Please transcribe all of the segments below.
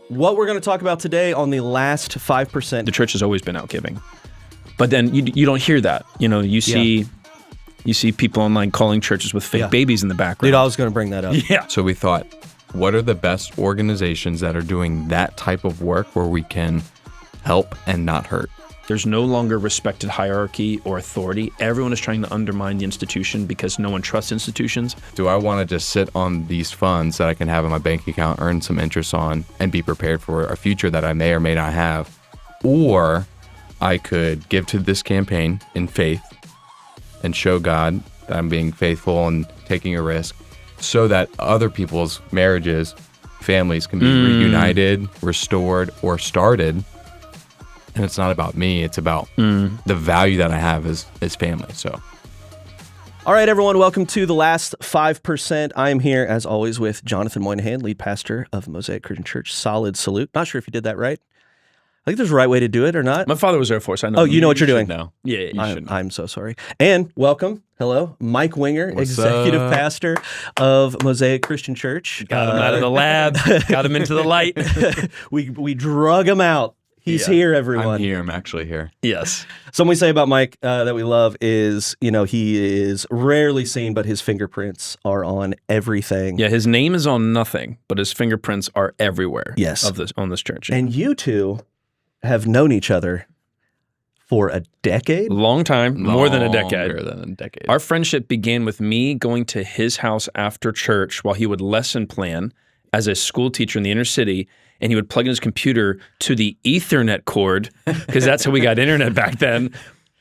what we're going to talk about today on the last 5%. The church has always been out giving. But then you don't hear that. You see people online calling churches with fake babies in the background. Dude, I was going to bring that up. Yeah. So we thought, what are the best organizations that are doing that type of work where we can help and not hurt? There's no longer respected hierarchy or authority. Everyone is trying to undermine the institution because no one trusts institutions. Do I want to just sit on these funds that I can have in my bank account, earn some interest on, and be prepared for a future that I may or may not have? Or I could give to this campaign in faith and show God that I'm being faithful and taking a risk so that other people's marriages, families can be reunited, restored, or started. And it's not about me, it's about the value that I have as family. So, all right, everyone, welcome to the last 5%. I am here, as always, with Jonathan Moynihan, lead pastor of Mosaic Christian Church. Solid salute. Not sure if you did that right. I think there's a right way to do it or not. My father was Air Force. I know. Oh, you know what you're doing. No. Yeah, you should know. I'm so sorry. And welcome, hello, Mike Winger, executive pastor of Mosaic Christian Church. Got him out of the lab. Got him into the light. We drug him out. He's here, everyone. I'm here. I'm actually here. Yes. Something we say about Mike that we love is, he is rarely seen, but his fingerprints are on everything. Yeah, his name is on nothing, but his fingerprints are everywhere. Yes. On this church. And you two have known each other for a decade? Long time, more than a decade. Longer than a decade. Our friendship began with me going to his house after church while he would lesson plan as a school teacher in the inner city, and he would plug in his computer to the Ethernet cord, because that's how we got internet back then.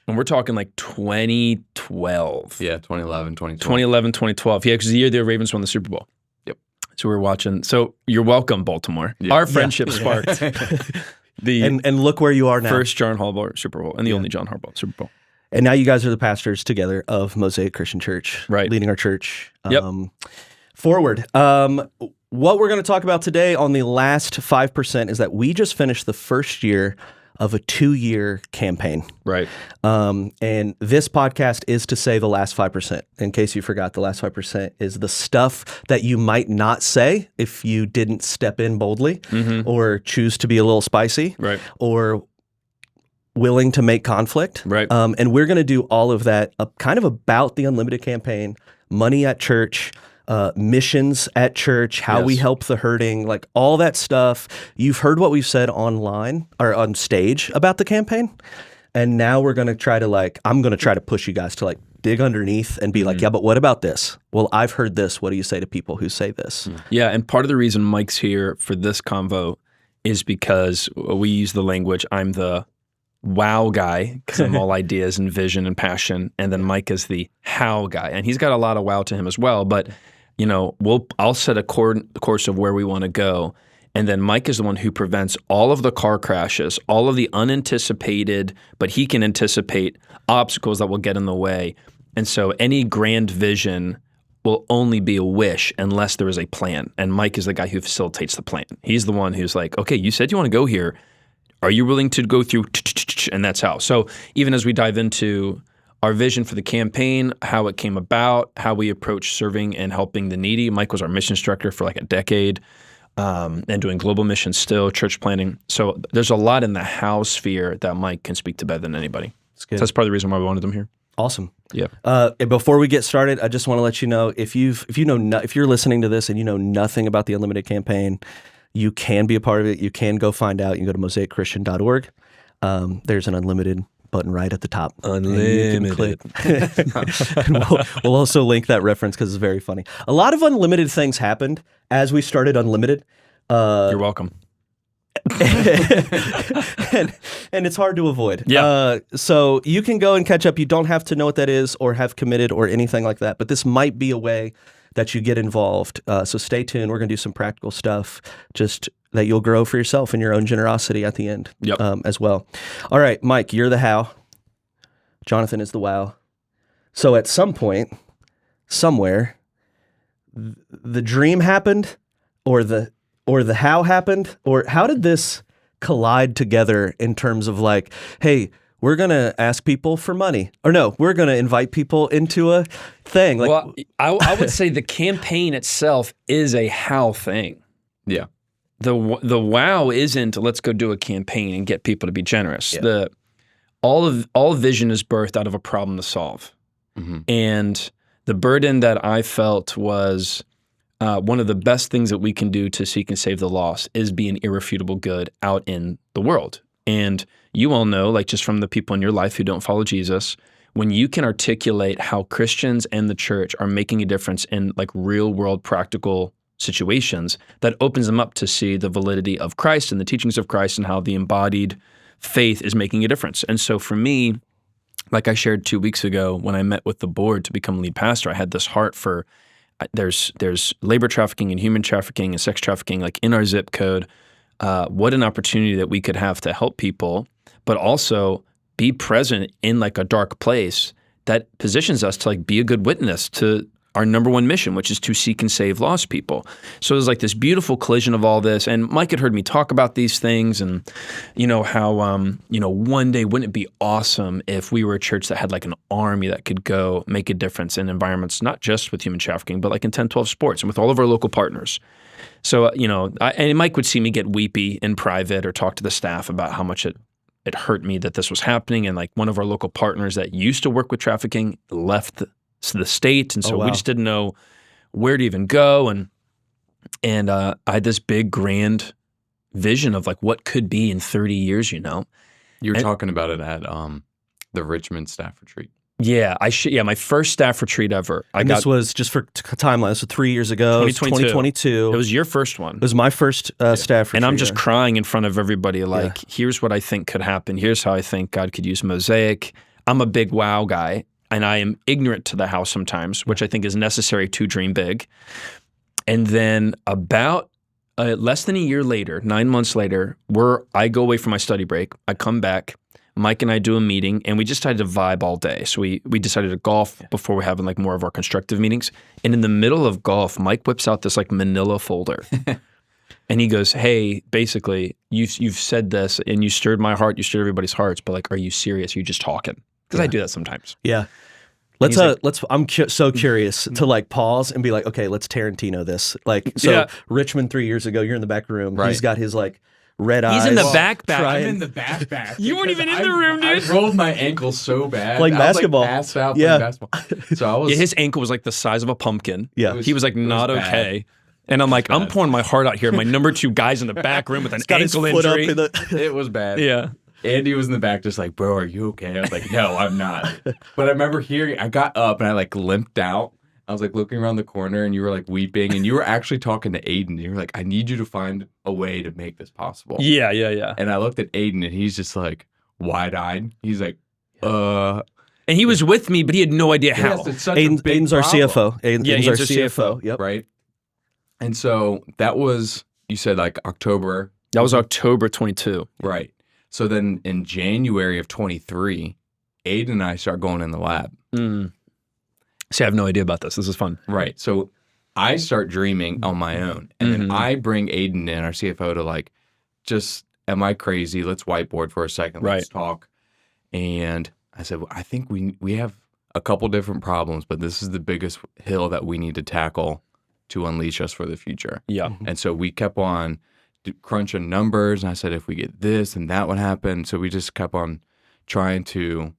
And we're talking like 2012. Yeah, 2011, 2012. 2011, 2012. Yeah, because the year the Ravens won the Super Bowl. Yep. So we were watching. So you're welcome, Baltimore. Yeah. Our friendship sparked and look where you are now. First John Harbaugh Super Bowl and the only John Harbaugh Super Bowl. And now you guys are the pastors together of Mosaic Christian Church, right? Leading our church forward. What we're going to talk about today on the last 5% is that we just finished the first year of a 2-year campaign. Right. And this podcast is to say the last 5%. In case you forgot, the last 5% is the stuff that you might not say if you didn't step in boldly or choose to be a little spicy or willing to make conflict. Right. And we're going to do all of that kind of about the Unlimited campaign, money at church, missions at church, how we help the hurting, like all that stuff. You've heard what we've said online or on stage about the campaign. And now we're going to try to I'm going to try to push you guys to dig underneath and be like, yeah, but what about this? Well, I've heard this. What do you say to people who say this? Yeah. And part of the reason Mike's here for this convo is because we use the language, I'm the wow guy, because I'm all ideas and vision and passion. And then Mike is the how guy. And he's got a lot of wow to him as well. But I'll set a course of where we want to go, and then Mike is the one who prevents all of the car crashes, all of the unanticipated, but he can anticipate obstacles that will get in the way. And so any grand vision will only be a wish unless there is a plan. And Mike is the guy who facilitates the plan. He's the one who's like, okay, you said you want to go here. Are you willing to go through? And that's how. So even as we dive into our vision for the campaign, how it came about, how we approach serving and helping the needy. Mike was our missions director for a decade and doing global missions still, church planting. So there's a lot in the how sphere that Mike can speak to better than anybody. That's good. So that's part of the reason why we wanted him here. Awesome. Yeah. And before we get started, I just want to let you know, if you're listening to this and you know nothing about the Unlimited campaign, you can be a part of it. You can go find out. You can go to mosaicchristian.org. There's an Unlimited button right at the top. Unlimited. And we'll also link that reference because it's very funny. A lot of Unlimited things happened as we started Unlimited. You're welcome. and it's hard to avoid. Yeah. So you can go and catch up. You don't have to know what that is or have committed or anything like that, but this might be a way that you get involved. So stay tuned. We're going to do some practical stuff just that you'll grow for yourself in your own generosity at the end as well. All right, Mike, you're the how. Jonathan is the wow. So at some point, somewhere, the dream happened or the how happened, or how did this collide together in terms of hey, we're going to ask people for money, or no, we're going to invite people into a thing. Well, I would say the campaign itself is a how thing. Yeah. the wow isn't let's go do a campaign and get people to be generous. Yeah. All vision is birthed out of a problem to solve. And the burden that I felt was one of the best things that we can do to seek and save the lost is be an irrefutable good out in the world. And you all know, like just from the people in your life who don't follow Jesus, when you can articulate how Christians and the church are making a difference in like real world practical situations, that opens them up to see the validity of Christ and the teachings of Christ and how the embodied faith is making a difference. And so for me, like I shared 2 weeks ago when I met with the board to become lead pastor, I had this heart for there's labor trafficking and human trafficking and sex trafficking like in our zip code. What an opportunity that we could have to help people, but also be present in like a dark place that positions us to like be a good witness to our number one mission, which is to seek and save lost people. So there's like this beautiful collision of all this. And Mike had heard me talk about these things and, how, one day wouldn't it be awesome if we were a church that had like an army that could go make a difference in environments, not just with human trafficking, but like in 10, 12 sports and with all of our local partners. So, and Mike would see me get weepy in private or talk to the staff about how much it hurt me that this was happening. And like one of our local partners that used to work with trafficking left the state. And so we just didn't know where to even go. And I had this big grand vision of like what could be in 30 years, You were talking about it at the Richmond staff retreat. Yeah, my first staff retreat ever. This was just for timeline. This was 3 years ago. 2022. It was your first one. It was my first staff retreat. And I'm just crying in front of everybody like, here's what I think could happen. Here's how I think God could use Mosaic. I'm a big wow guy, and I am ignorant to the how sometimes, which I think is necessary to dream big. And then about less than a year later, 9 months later, I go away for my study break. I come back. Mike and I do a meeting, and we just decided to vibe all day. So we decided to golf before we're having like more of our constructive meetings. And in the middle of golf, Mike whips out this like manila folder. And he goes, hey, basically, you've said this, and you stirred my heart, you stirred everybody's hearts, but like, are you serious? Are you just talking? Because I do that sometimes. Yeah. I'm so curious to like pause and be like, okay, let's Tarantino this. Like, so Richmond 3 years ago, you're in the back room. Right. He's got his like red eyes. He's in the back. I'm in the back. You weren't even in the room, dude. I rolled my ankle so bad. Playing basketball. I was like, passed out playing basketball. So I was. His ankle was like the size of a pumpkin. Yeah. He was like not okay. And I'm like, I'm pouring my heart out here. My number 2 guy's in the back room with an ankle injury. It was bad. Yeah. Andy was in the back just like, bro, are you okay? I was like, no, I'm not. But I remember I got up and I like limped out. I was like looking around the corner and you were like weeping and you were actually talking to Aiden. You were like, I need you to find a way to make this possible. Yeah. And I looked at Aiden and he's just like wide-eyed. He's like, And he was with me, but he had no idea how. Yes, it's such a big Aiden's our CFO. Aiden's our CFO. Yep. Right. And so that was, you said like October. That was October 22. Right. So then in January of 23, Aiden and I start going in the lab. See, I have no idea about this. This is fun. Right. So I start dreaming on my own. And then I bring Aiden in, our CFO, to like, just, am I crazy? Let's whiteboard for a second. Let's talk. And I said, well, I think we have a couple different problems, but this is the biggest hill that we need to tackle to unleash us for the future. Yeah. And so we kept on crunching numbers. And I said, if we get this and that would happen. So we just kept on trying to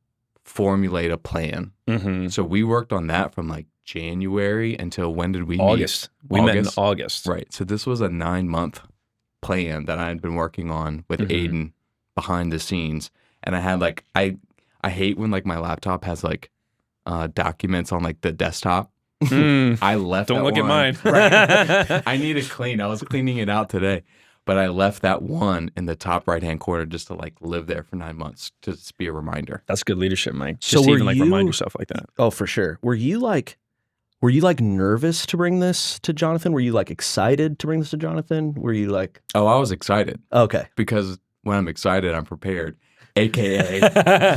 formulate a plan. So we worked on that from like January until when did we meet? August. We met in August. Right. So this was a 9-month plan that I had been working on with Aiden behind the scenes. And I had like, I hate when like my laptop has like documents on like the desktop. I left Don't that look one. at mine. Right. I need to clean. I was cleaning it out today. But I left that one in the top right-hand corner just to like live there for 9 months to just be a reminder. That's good leadership, Mike. So Just were even like you- remind yourself like that. Oh, for sure. Were you like nervous to bring this to Jonathan? Were you like excited to bring this to Jonathan? Were you like, Oh, I was excited okay. because when I'm excited, I'm prepared. AKA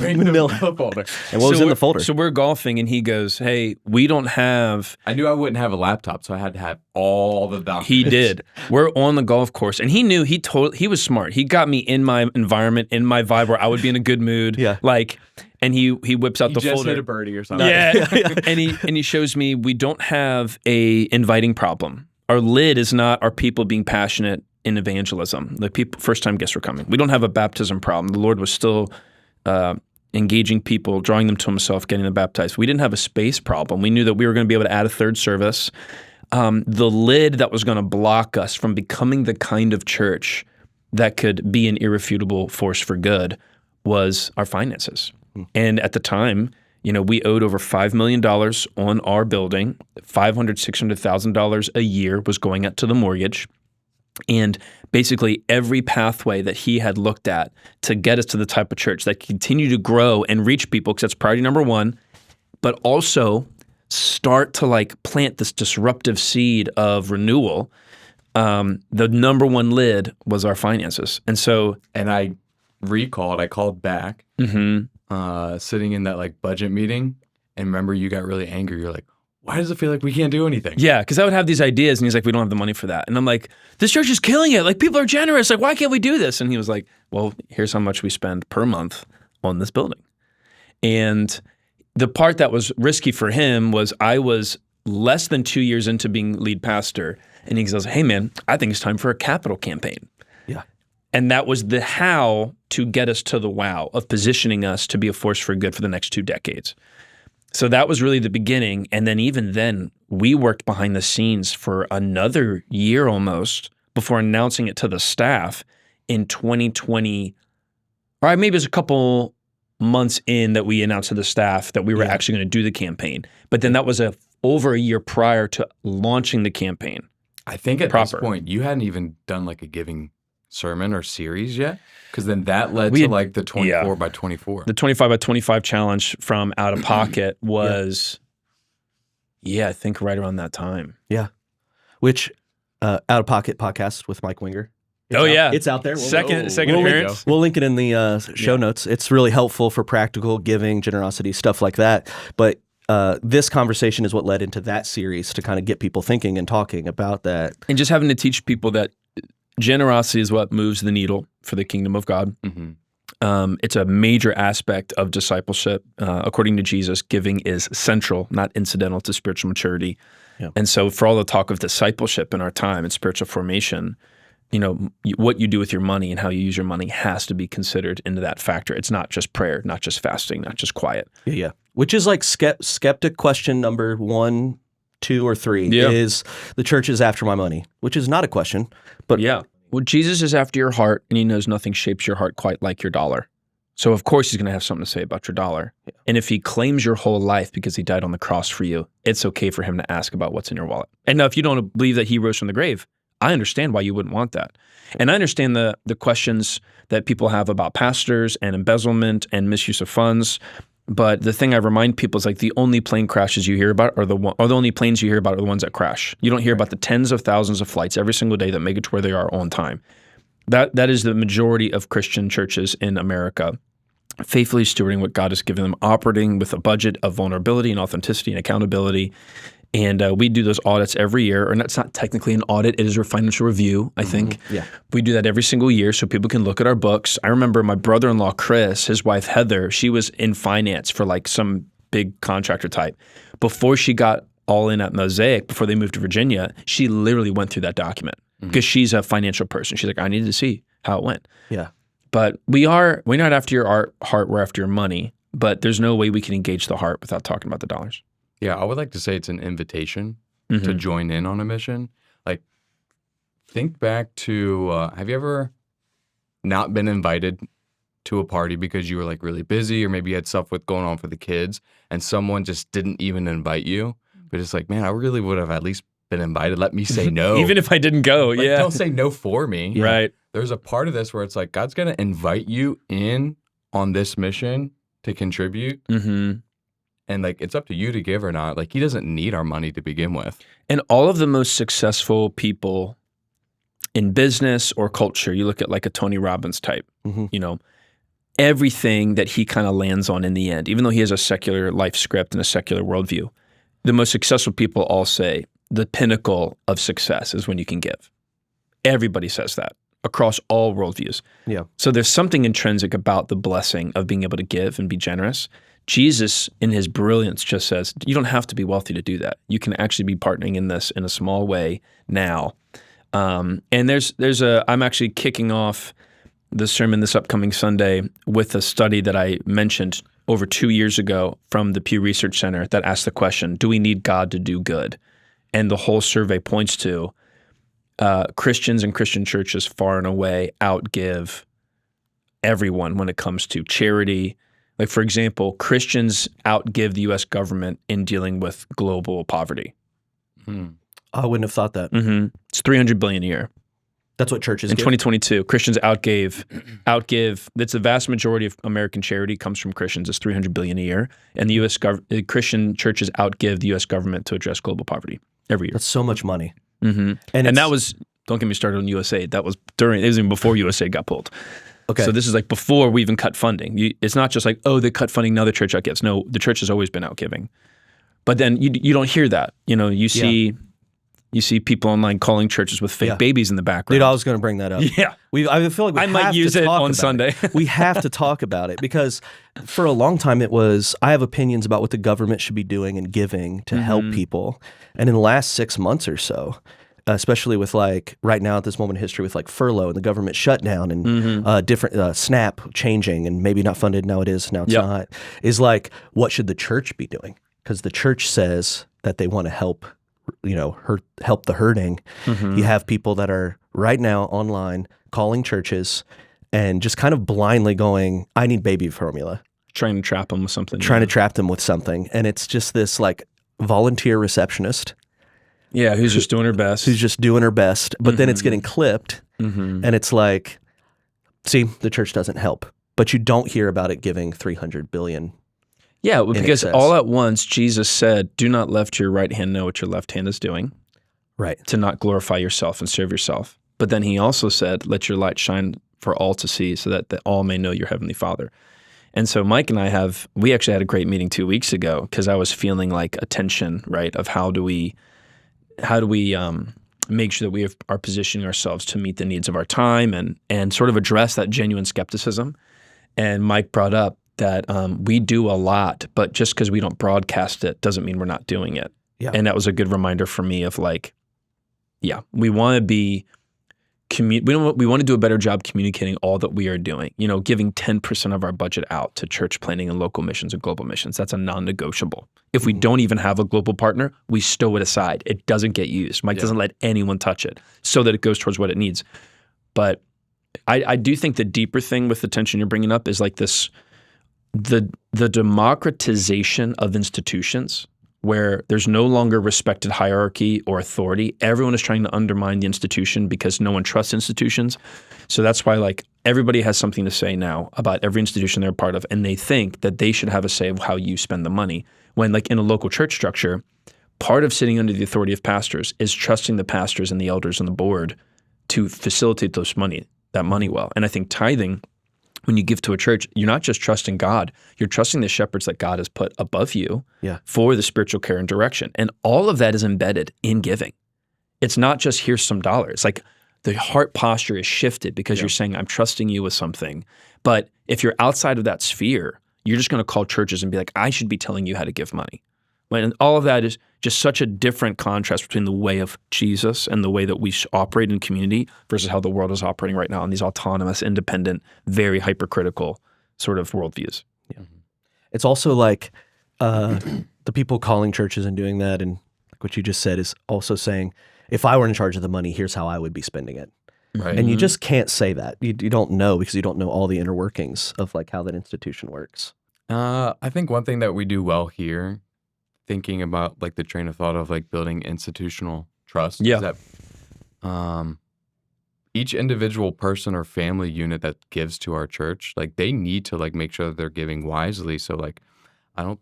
bring the Manila. folder. And what was in the folder? So we're golfing, and he goes, "Hey, we don't have." I knew I wouldn't have a laptop, so I had to have all the documents. He did. We're on the golf course, and he knew. He was smart. He got me in my environment, in my vibe, where I would be in a good mood. Yeah. Like, and he whips out You the just folder. hit a birdie or something. Yeah. and he shows me we don't have a inviting problem. Our lid is not our people being passionate in evangelism. The people, first-time guests were coming. We don't have a baptism problem. The Lord was still engaging people, drawing them to himself, getting them baptized. We didn't have a space problem. We knew that we were going to be able to add a third service. The lid that was going to block us from becoming the kind of church that could be an irrefutable force for good was our finances. And at the time, we owed over $5 million on our building. $500,000, $600,000 a year was going up to the mortgage. And basically every pathway that he had looked at to get us to the type of church that continue to grow and reach people, because that's priority number one, but also start to plant this disruptive seed of renewal, the number one lid was our finances. And I called back, sitting in that budget meeting, and remember you got really angry. You're like, why does it feel like we can't do anything? Yeah, because I would have these ideas, and he's like, we don't have the money for that. And I'm like, this church is killing it. People are generous. Why can't we do this? And he was like, well, here's how much we spend per month on this building. And the part that was risky for him was I was less than 2 years into being lead pastor, and he goes, hey, man, I think it's time for a capital campaign. Yeah. And that was the how to get us to the wow of positioning us to be a force for good for the next 2 decades. So that was really the beginning. And then even then, we worked behind the scenes for another year almost before announcing it to the staff in 2020. Or maybe it was a couple months in that we announced to the staff that we were actually going to do the campaign. But then that was over a year prior to launching the campaign. I think at this point, you hadn't even done a giving sermon or series yet, because then that led to the 24 by 24. The 25 by 25 challenge from Out of Pocket was, I think right around that time. Yeah. Which Out of Pocket podcast with Mike Winger. It's out there. Second appearance. We'll link it in the show notes. It's really helpful for practical giving, generosity, stuff like that. But this conversation is what led into that series to kind of get people thinking and talking about that. And just having to teach people that generosity is what moves the needle for the kingdom of God. Mm-hmm. It's a major aspect of discipleship. According to Jesus, giving is central, not incidental to spiritual maturity. Yeah. And so for all the talk of discipleship in our time and spiritual formation, what you do with your money and how you use your money has to be considered into that factor. It's not just prayer, not just fasting, not just quiet. Yeah. Which is skeptic question number 1, 2, or 3 is the church is after my money, which is not a question, but well, Jesus is after your heart, and he knows nothing shapes your heart quite like your dollar. So of course he's going to have something to say about your dollar. Yeah. And if he claims your whole life because he died on the cross for you, it's okay for him to ask about what's in your wallet. And now if you don't believe that he rose from the grave, I understand why you wouldn't want that. And I understand the questions that people have about pastors and embezzlement and misuse of funds. But the thing I remind people is the only plane crashes you hear about are the only planes you hear about are the ones that crash. You don't hear about the tens of thousands of flights every single day that make it to where they are on time. That is the majority of Christian churches in America, faithfully stewarding what God has given them, operating with a budget of vulnerability and authenticity and accountability. And we do those audits every year, and that's not technically an audit, it is a financial review, I think. Yeah. We do that every single year so people can look at our books. I remember my brother-in-law, Chris, his wife, Heather, she was in finance for some big contractor type. Before she got all in at Mosaic, before they moved to Virginia, she literally went through that document because she's a financial person. She's like, I needed to see how it went. Yeah. But we're not after your heart, we're after your money. But there's no way we can engage the heart without talking about the dollars. Yeah, I would like to say it's an invitation to join in on a mission. Think back to, have you ever not been invited to a party because you were really busy, or maybe you had stuff going on for the kids, and someone just didn't even invite you? But it's man, I really would have at least been invited. Let me say no. Even if I didn't go, Don't say no for me. Yeah. Right. There's a part of this where it's God's going to invite you in on this mission to contribute. Mm-hmm. And it's up to you to give or not. He doesn't need our money to begin with. And all of the most successful people in business or culture, you look at a Tony Robbins type, everything that he kind of lands on in the end, even though he has a secular life script and a secular worldview, the most successful people all say the pinnacle of success is when you can give. Everybody says that across all worldviews. Yeah. So there's something intrinsic about the blessing of being able to give and be generous. Jesus, in his brilliance, just says, you don't have to be wealthy to do that. You can actually be partnering in this in a small way now. And I'm actually kicking off the sermon this upcoming Sunday with a study that I mentioned over 2 years ago from the Pew Research Center that asked the question, do we need God to do good? And the whole survey points to Christians and Christian churches far and away outgive everyone when it comes to charity. Like, for example, Christians outgive the U.S. government in dealing with global poverty. I wouldn't have thought that. It's $300 billion a year. That's what churches In give? 2022, Christians outgive. That's the vast majority of American charity comes from Christians. It's $300 billion a year, and the Christian churches outgive the U.S. government to address global poverty every year. That's so much money. And that was, don't get me started on USAID. That was it was even before USAID got pulled. Okay. So this is like before we even cut funding. It's not just like, oh, they cut funding, now the church outgives. No, the church has always been outgiving. But then you don't hear that. You see. You see people online calling churches with fake babies in the background. Dude, I was going to bring that up. Yeah. I feel like we I might have use to it talk on about Sunday. it. We have to talk about it because for a long time it was, I have opinions about what the government should be doing and giving to help people. And in the last 6 months or so, especially with like right now at this moment in history with like furlough and the government shutdown and different SNAP changing and maybe not funded, now it is, now it's not, is like, what should the church be doing? Because the church says that they want to help help the hurting. You have people that are right now online calling churches and just kind of blindly going, I need baby formula. Trying to trap them with something. Trying to trap them with something. And it's just this like volunteer receptionist. Yeah, who's just doing her best. Who's just doing her best. But then it's getting clipped and it's like, see, the church doesn't help. But you don't hear about it giving $300 billion. Yeah, because all at once Jesus said, do not let your right hand know what your left hand is doing. Right. To not glorify yourself and serve yourself. But then he also said, let your light shine for all to see so that all may know your heavenly Father. And so Mike and we actually had a great meeting 2 weeks ago because I was feeling like a tension, right, of how do we make sure that we are positioning ourselves to meet the needs of our time and sort of address that genuine skepticism. And Mike brought up that we do a lot, but just because we don't broadcast it doesn't mean we're not doing it. Yeah. And that was a good reminder for me of like, we want to be we want to do a better job communicating all that we are doing. Giving 10% of our budget out to church planting and local missions and global missions. That's a non-negotiable. If we don't even have a global partner, we stow it aside. It doesn't get used. Mike doesn't let anyone touch it so that it goes towards what it needs. But I do think the deeper thing with the tension you're bringing up is like this. The democratization of institutions where there's no longer respected hierarchy or authority. Everyone is trying to undermine the institution because no one trusts institutions. So that's why like everybody has something to say now about every institution they're a part of, and they think that they should have a say of how you spend the money. When like in a local church structure, part of sitting under the authority of pastors is trusting the pastors and the elders and the board to facilitate that money well. And I think tithing, when you give to a church, you're not just trusting God, you're trusting the shepherds that God has put above you for the spiritual care and direction. And all of that is embedded in giving. It's not just here's some dollars. Like the heart posture is shifted because you're saying, I'm trusting you with something. But if you're outside of that sphere, you're just going to call churches and be like, I should be telling you how to give money. When all of that is just such a different contrast between the way of Jesus and the way that we operate in community versus how the world is operating right now in these autonomous, independent, very hypercritical sort of worldviews. Yeah. It's also like the people calling churches and doing that, and like what you just said is also saying, if I were in charge of the money, here's how I would be spending it. Right. And you just can't say that. You don't know because you don't know all the inner workings of like how that institution works. I think one thing that we do well here, thinking about like the train of thought of like building institutional trust, is that each individual person or family unit that gives to our church, like they need to like make sure that they're giving wisely. So like I don't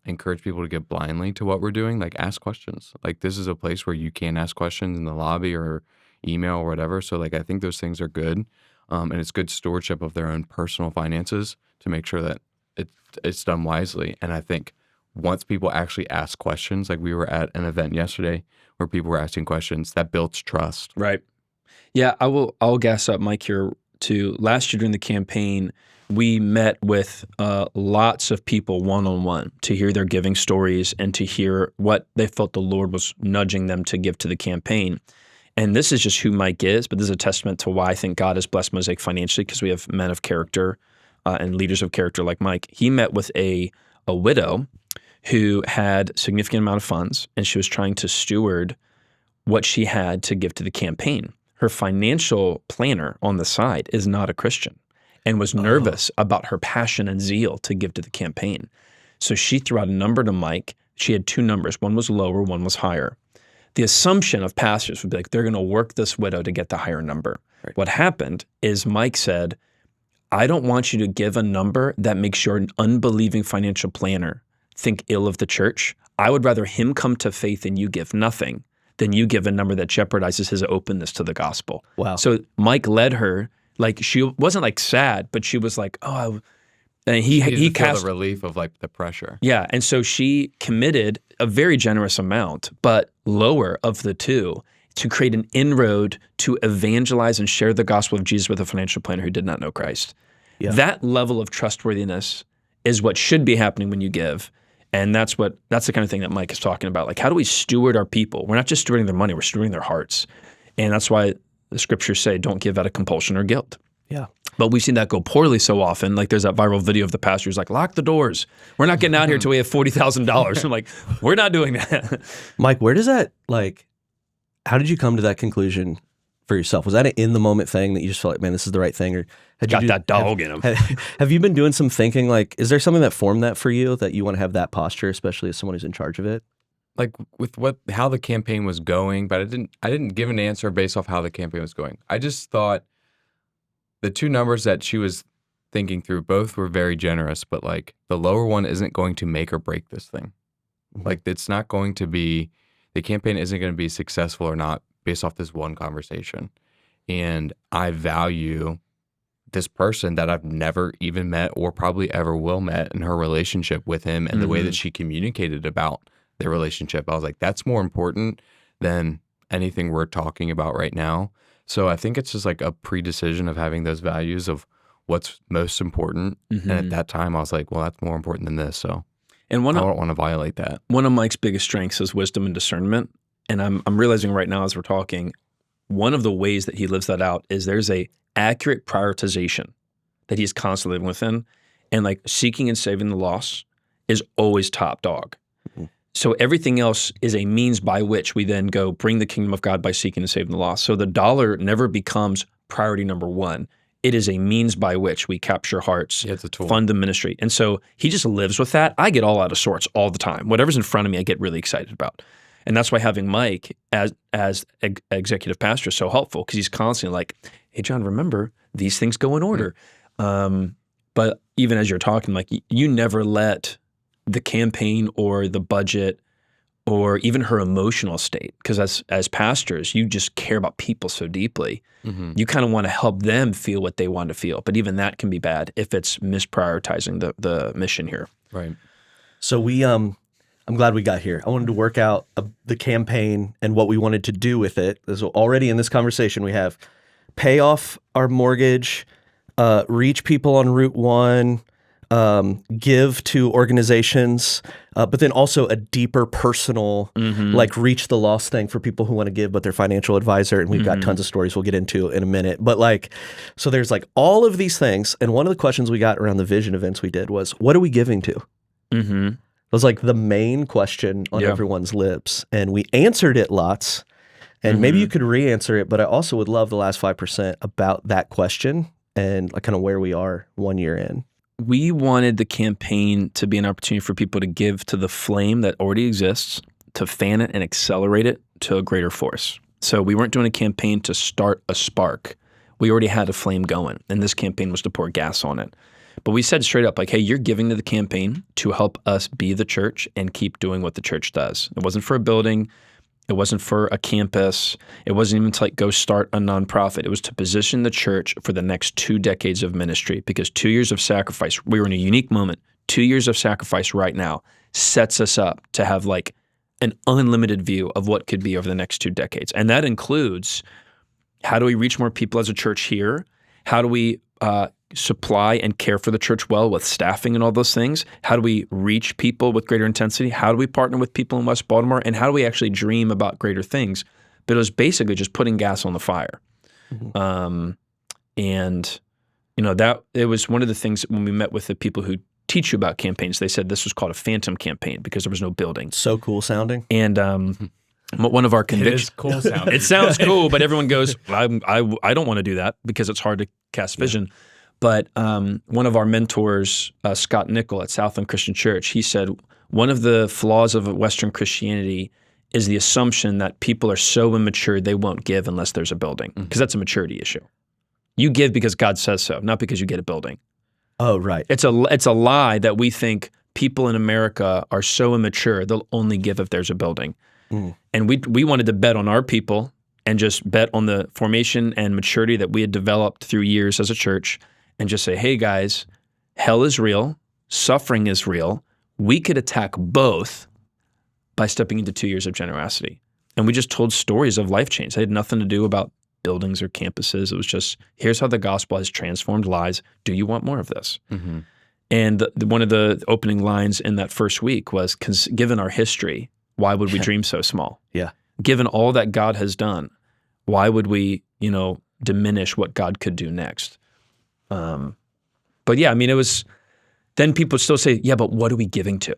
encourage people to give blindly to what we're doing. Like ask questions. Like this is a place where you can ask questions in the lobby or email or whatever. So like I think those things are good. And it's good stewardship of their own personal finances to make sure that it's done wisely. And I think once people actually ask questions, like we were at an event yesterday where people were asking questions, that builds trust. Right. Yeah, I'll gas up Mike here too. Last year during the campaign, we met with lots of people one-on-one to hear their giving stories and to hear what they felt the Lord was nudging them to give to the campaign. And this is just who Mike is, but this is a testament to why I think God has blessed Mosaic financially, because we have men of character and leaders of character like Mike. He met with a widow who had significant amount of funds, and she was trying to steward what she had to give to the campaign. Her financial planner on the side is not a Christian and was nervous about her passion and zeal to give to the campaign. So she threw out a number to Mike. She had two numbers. One was lower, one was higher. The assumption of pastors would be like, they're going to work this widow to get the higher number. Right. What happened is Mike said, I don't want you to give a number that makes your unbelieving financial planner think ill of the church. I would rather him come to faith and you give nothing than you give a number that jeopardizes his openness to the gospel. Wow. So Mike led her, like she wasn't like sad, but she was like, oh, and he cast the relief of like the pressure. Yeah, and so she committed a very generous amount, but lower of the two, to create an inroad to evangelize and share the gospel of Jesus with a financial planner who did not know Christ. Yeah. That level of trustworthiness is what should be happening when you give. And that's the kind of thing that Mike is talking about. Like, how do we steward our people? We're not just stewarding their money, we're stewarding their hearts. And that's why the scriptures say, don't give out of compulsion or guilt. Yeah. But we've seen that go poorly so often. Like there's that viral video of the pastor who's like, lock the doors. We're not getting out here until we have $40,000. I'm like, we're not doing that. Mike, where does that, like, how did you come to that conclusion for yourself? Was that an in-the-moment thing that you just felt like, man, this is the right thing? Or had got that dog in him. Have you been doing some thinking? Like, is there something that formed that for you, that you want to have that posture, especially as someone who's in charge of it? Like with how the campaign was going, but I didn't give an answer based off how the campaign was going. I just thought the two numbers that she was thinking through, both were very generous, but like the lower one isn't going to make or break this thing. Mm-hmm. Like it's not going to be, the campaign isn't going to be successful or not based off this one conversation. And I value this person that I've never even met or probably ever will met, in her relationship with him and the way that she communicated about their relationship. I was like, that's more important than anything we're talking about right now. So I think it's just like a pre-decision of having those values of what's most important. And at that time I was like, well, that's more important than this. So I don't want to violate that. One of Mike's biggest strengths is wisdom and discernment. And I'm realizing right now as we're talking, one of the ways that he lives that out is there's a accurate prioritization that he's constantly living within. And like seeking and saving the lost is always top dog. Mm-hmm. So everything else is a means by which we then go bring the kingdom of God by seeking and saving the lost. So the dollar never becomes priority number one. It is a means by which we capture hearts, it's a tool. Fund the ministry. And so he just lives with that. I get all out of sorts all the time. Whatever's in front of me, I get really excited about. And that's why having Mike as executive pastor is so helpful, because he's constantly like, hey, John, remember, these things go in order. But even as you're talking, like you never let the campaign or the budget or even her emotional state, because as pastors, you just care about people so deeply. Mm-hmm. You kind of want to help them feel what they want to feel. But even that can be bad if it's misprioritizing the mission here. Right. So I'm glad we got here. I wanted to work out the campaign and what we wanted to do with it. So already in this conversation, we have pay off our mortgage, reach people on Route 1, give to organizations, but then also a deeper personal, like reach the lost thing for people who want to give, but their financial advisor. And we've got tons of stories we'll get into in a minute. But like, so there's like all of these things. And one of the questions we got around the vision events we did was, what are we giving to? Mm-hmm. It was like the main question on everyone's lips. And we answered it lots. And maybe you could re-answer it, but I also would love the last 5% about that question and like kind of where we are 1 year in. We wanted the campaign to be an opportunity for people to give to the flame that already exists, to fan it and accelerate it to a greater force. So we weren't doing a campaign to start a spark. We already had a flame going, and this campaign was to pour gas on it. But we said straight up, like, hey, you're giving to the campaign to help us be the church and keep doing what the church does. It wasn't for a building. It wasn't for a campus. It wasn't even to like go start a nonprofit. It was to position the church for the next 2 decades of ministry, because 2 years of sacrifice, we were in a unique moment. 2 years of sacrifice right now sets us up to have like an unlimited view of what could be over the next 2 decades. And that includes, how do we reach more people as a church here? How do we supply and care for the church well with staffing and all those things? How do we reach people with greater intensity? How do we partner with people in West Baltimore? And how do we actually dream about greater things? but it was basically just putting gas on the fire. And that it was one of the things when we met with the people who teach you about campaigns. They said this was called a phantom campaign because there was no building. So cool sounding. And one of our convictions. It is cool sounding. It sounds cool, but everyone goes, I don't want to do that because it's hard to cast vision. But one of our mentors, Scott Nickel at Southland Christian Church, he said one of the flaws of Western Christianity is the assumption that people are so immature they won't give unless there's a building, because that's a maturity issue. You give because God says so, not because you get a building. Oh, right. It's a lie that we think people in America are so immature they'll only give if there's a building. And we wanted to bet on our people and just bet on the formation and maturity that we had developed through years as a church and just say, hey guys, hell is real, suffering is real. We could attack both by stepping into 2 years of generosity. And we just told stories of life change. They had nothing to do about buildings or campuses. It was just, here's how the gospel has transformed lives. Do you want more of this? And one of the opening lines in that first week was, given our history, why would we dream so small? Yeah. Given all that God has done, why would we, diminish what God could do next? But yeah, I mean, it was, then people still say, yeah, but what are we giving to?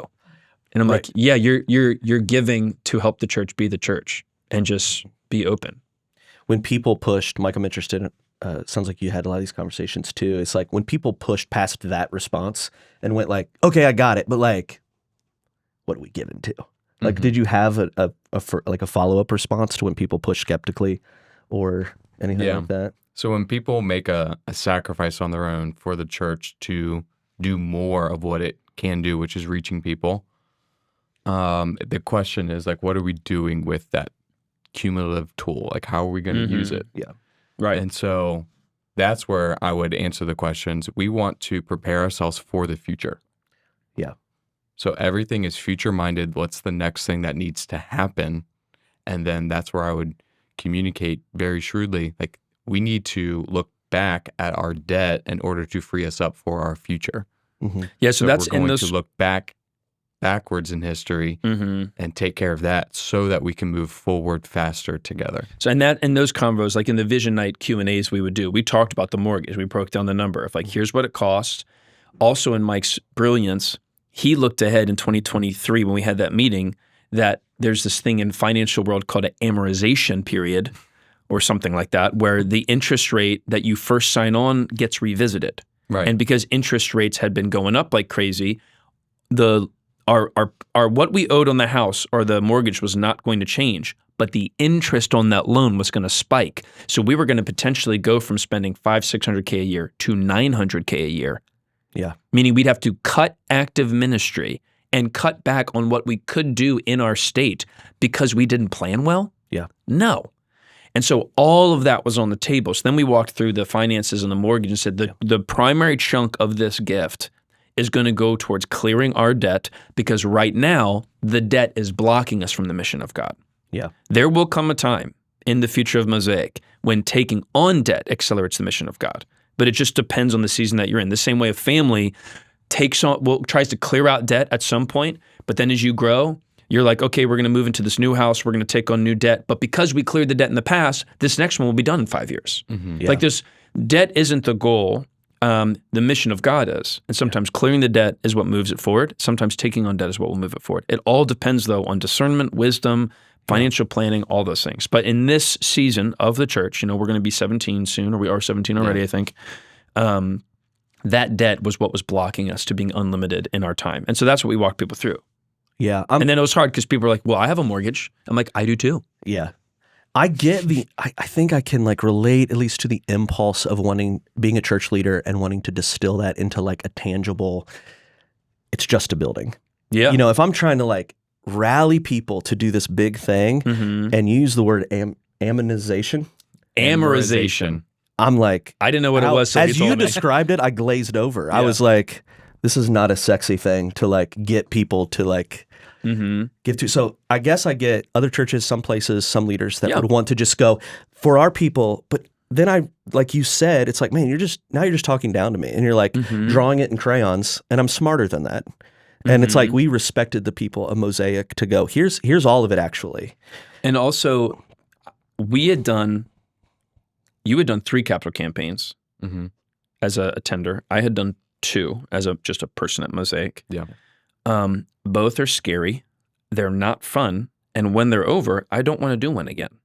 And I'm like, yeah, you're giving to help the church be the church and just be open. When people pushed, Mike, I'm interested in, sounds like you had a lot of these conversations too. It's like when people pushed past that response and went like, okay, I got it, but like, what are we giving to? Like, did you have a follow-up response to when people push skeptically or anything like that? So when people make a sacrifice on their own for the church to do more of what it can do, which is reaching people, the question is like, what are we doing with that cumulative tool? Like, how are we going to use it? Yeah. Right. And so that's where I would answer the questions. We want to prepare ourselves for the future. Yeah. So everything is future-minded. What's the next thing that needs to happen? And then that's where I would communicate very shrewdly. Like, we need to look back at our debt in order to free us up for our future. Yeah, so that's we're in going those. to look backwards in history and take care of that so that we can move forward faster together. So in those convos, like in the Vision Night Q&As we would do, we talked about the mortgage. We broke down the number of like, here's what it costs. Also in Mike's brilliance, he looked ahead in 2023 when we had that meeting that there's this thing in financial world called an amortization period or something like that, where the interest rate that you first sign on gets revisited. Right. And because interest rates had been going up like crazy, our what we owed on the house or the mortgage was not going to change, but the interest on that loan was going to spike. So we were going to potentially go from spending $500-600K a year to $900K a year. Yeah. Meaning we'd have to cut active ministry and cut back on what we could do in our state because we didn't plan well? Yeah. No. And so all of that was on the table. So then we walked through the finances and the mortgage and said the primary chunk of this gift is going to go towards clearing our debt because right now the debt is blocking us from the mission of God. Yeah. There will come a time in the future of Mosaic when taking on debt accelerates the mission of God. But it just depends on the season that you're in. The same way a family tries to clear out debt at some point, but then as you grow, you're like, okay, we're going to move into this new house. We're going to take on new debt. But because we cleared the debt in the past, this next one will be done in 5 years. Yeah. Like this debt isn't the goal. The mission of God is. And sometimes clearing the debt is what moves it forward. Sometimes taking on debt is what will move it forward. It all depends, though, on discernment, wisdom, financial planning, all those things. But in this season of the church, we're going to be 17 soon, or we are 17 already, I think. That debt was what was blocking us to being unlimited in our time. And so that's what we walk people through. Yeah. And then it was hard because people were like, well, I have a mortgage. I'm like, I do too. Yeah. I get I think I can like relate at least to the impulse of being a church leader and wanting to distill that into like a tangible, it's just a building. Yeah. If I'm trying to like rally people to do this big thing and use the word amonization. Amorization. I'm like, I didn't know what it was. So as you told me. described it, I glazed over. Yeah. I was like, this is not a sexy thing to like get people to like give to. So I guess I get other churches, some places, some leaders that would want to just go for our people. But then I, like you said, it's like, man, you're just talking down to me and you're like drawing it in crayons and I'm smarter than that. And it's like, we respected the people of Mosaic to go, here's all of it actually. And also you had done 3 capital campaigns as a attender. I had done 2 as just a person at Mosaic. Yeah. Both are scary. They're not fun. And when they're over, I don't want to do one again.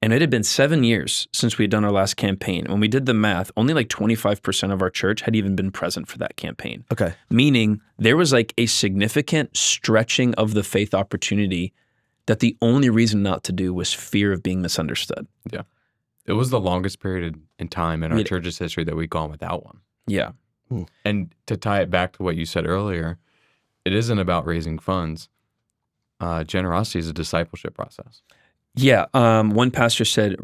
And it had been 7 years since we had done our last campaign. When we did the math, only like 25% of our church had even been present for that campaign. Okay. Meaning there was like a significant stretching of the faith opportunity that the only reason not to do was fear of being misunderstood. Yeah. It was the longest period in time in our church's history that we'd gone without one. Yeah. And to tie it back to what you said earlier, it isn't about raising funds. Generosity is a discipleship process. Yeah. One pastor said,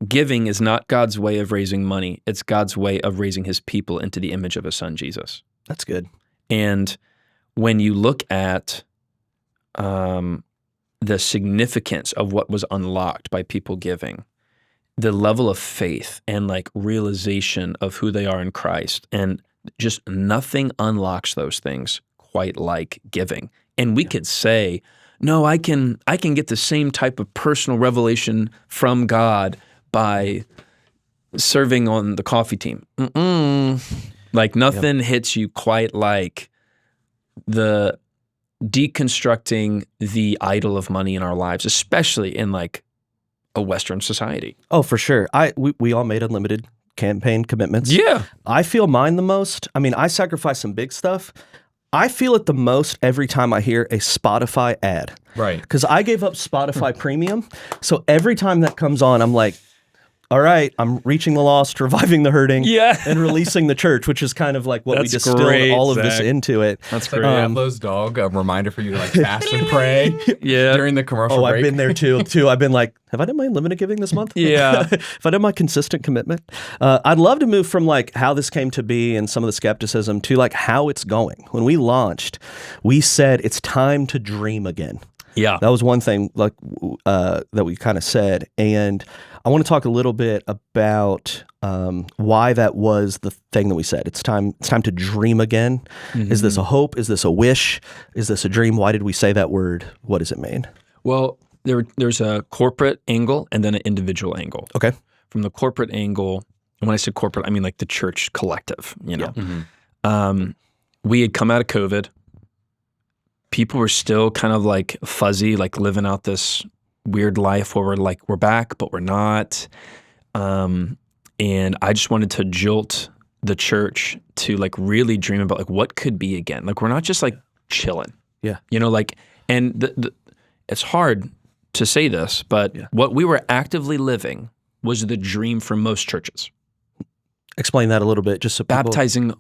giving is not God's way of raising money. It's God's way of raising his people into the image of his son, Jesus. That's good. And when you look at the significance of what was unlocked by people giving, the level of faith and like realization of who they are in Christ, and just nothing unlocks those things quite like giving. And we could say, no, I can get the same type of personal revelation from God by serving on the coffee team. Like nothing hits you quite like the deconstructing the idol of money in our lives, especially in like a Western society. Oh, for sure. We all made unlimited campaign commitments. Yeah. I feel mine the most. I mean, I sacrifice some big stuff. I feel it the most every time I hear a Spotify ad. Right. Because I gave up Spotify Premium. So every time that comes on, I'm like, all right, I'm reaching the lost, reviving the hurting, and releasing the church, which is kind of like what we distilled great, all of Zach. this into it. That's It's like great. Pavlov's dog, a reminder for you to like fast and pray during the commercial break. I've been there too. I've been like, have I done my limited giving this month? Yeah. Have I done my consistent commitment? I'd love to move from like how this came to be and some of the skepticism to like how it's going. When we launched, we said it's time to dream again. Yeah. That was one thing like that we kind of said. And I want to talk a little bit about why that was the thing that we said. It's time to dream again. Is this a hope? Is this a wish? Is this a dream? Why did we say that word? What does it mean? Well, there's a corporate angle and then an individual angle. Okay. From the corporate angle, and when I say corporate, I mean like the church collective, you know. We had come out of COVID. People were still kind of like fuzzy, like living out this weird life where we're back, but we're not. And I just wanted to jolt the church to like really dream about like what could be again. Like we're not just like chilling. Yeah. You know, like, and it's hard to say this, but what we were actively living was the dream for most churches. Explain that a little bit, just so people... Baptizing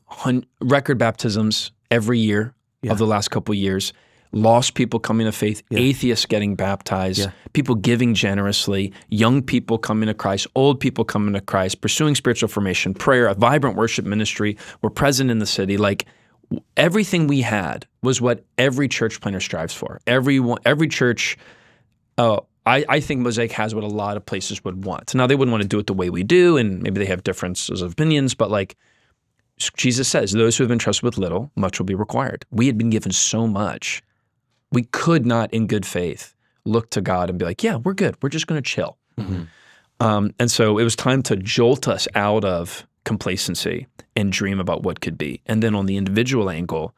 record baptisms every year of the last couple of years, lost people coming to faith, atheists getting baptized, people giving generously, young people coming to Christ, old people coming to Christ, pursuing spiritual formation, prayer, a vibrant worship ministry. We're present in the city. Like everything we had was what every church planner strives for. Every church, I think Mosaic has what a lot of places would want. Now they wouldn't want to do it the way we do, and maybe they have differences of opinions, but like Jesus says, those who have been trusted with little, much will be required. We had been given so much. We could not, in good faith, look to God and be like, yeah, we're good. We're just going to chill. And so it was time to jolt us out of complacency and dream about what could be. And then on the individual angle,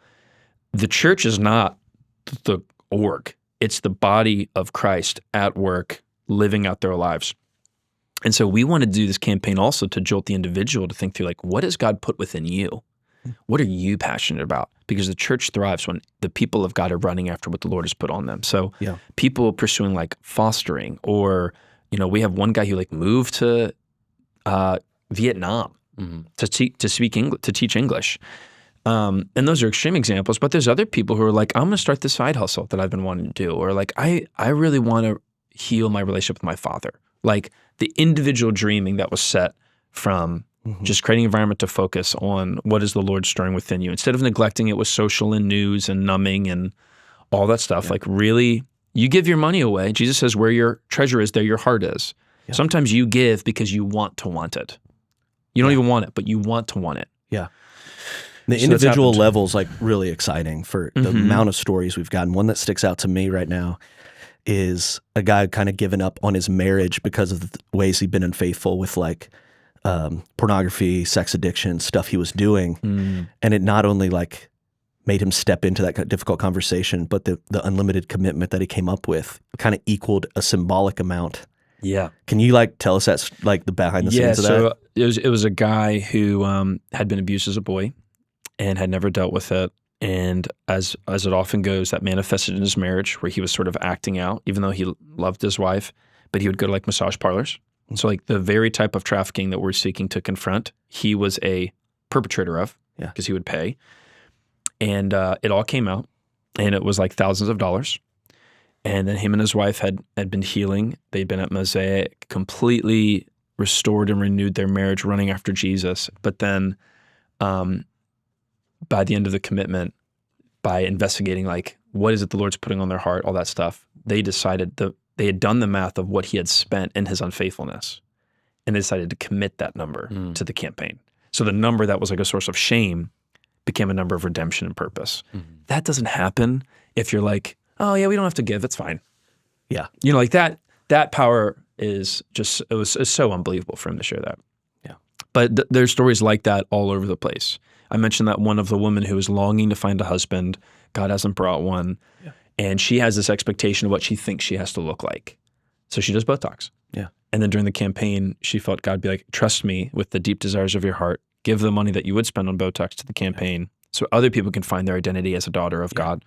the church is not the org. It's the body of Christ at work, living out their lives. And so we want to do this campaign also to jolt the individual to think through like, what has God put within you? What are you passionate about? Because the church thrives when the people of God are running after what the Lord has put on them. So people pursuing like fostering, or, you know, we have one guy who like moved to Vietnam to teach English. And those are extreme examples, but there's other people who are like, I'm going to start this side hustle that I've been wanting to do. Or like, I really want to heal my relationship with my father. Like the individual dreaming that was set from just creating an environment to focus on what is the Lord stirring within you, instead of neglecting it with social and news and numbing and all that stuff. Like really, you give your money away. Jesus says where your treasure is, there your heart is. Sometimes you give because you want it. You don't even want it, but you want to want it. Yeah. The individual level is like really exciting for the amount of stories we've gotten. One that sticks out to me right now is a guy kind of given up on his marriage because of the ways he'd been unfaithful with like pornography, sex addiction, stuff he was doing. And it not only like made him step into that difficult conversation, but the unlimited commitment that he came up with kind of equaled a symbolic amount. Yeah. Can you like tell us that's like the behind the scenes of that? It was a guy who had been abused as a boy and had never dealt with it. And as it often goes, that manifested in his marriage where he was sort of acting out, even though he loved his wife, but he would go to like massage parlors. And so like the very type of trafficking that we're seeking to confront, he was a perpetrator of because he would pay. And it all came out, and it was like thousands of dollars. And then him and his wife had been healing. They'd been at Mosaic, completely restored and renewed their marriage, running after Jesus. But then by the end of the commitment, by investigating like what is it the Lord's putting on their heart, all that stuff, they decided they had done the math of what he had spent in his unfaithfulness, and they decided to commit that number to the campaign. So the number that was like a source of shame became a number of redemption and purpose. That doesn't happen if you're like, oh yeah, we don't have to give, it's fine. Yeah. You know, like that power is just, it's so unbelievable for him to share that. Yeah. But there's stories like that all over the place. I mentioned that one of the women who is longing to find a husband, God hasn't brought one, and she has this expectation of what she thinks she has to look like. So she does Botox. Yeah. And then during the campaign, she felt God be like, trust me with the deep desires of your heart. Give the money that you would spend on Botox to the campaign so other people can find their identity as a daughter of God.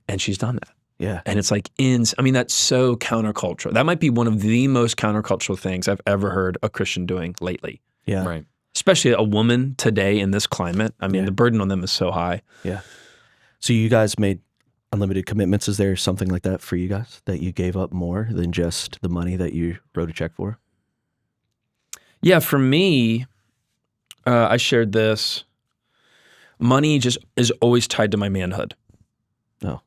And she's done that. Yeah. And it's like, I mean, that's so countercultural. That might be one of the most countercultural things I've ever heard a Christian doing lately. Yeah. Right. Especially a woman today in this climate. I mean, the burden on them is so high. Yeah. So you guys made unlimited commitments. Is there something like that for you guys that you gave up more than just the money that you wrote a check for? Yeah, for me, I shared this. Money just is always tied to my manhood. Oh.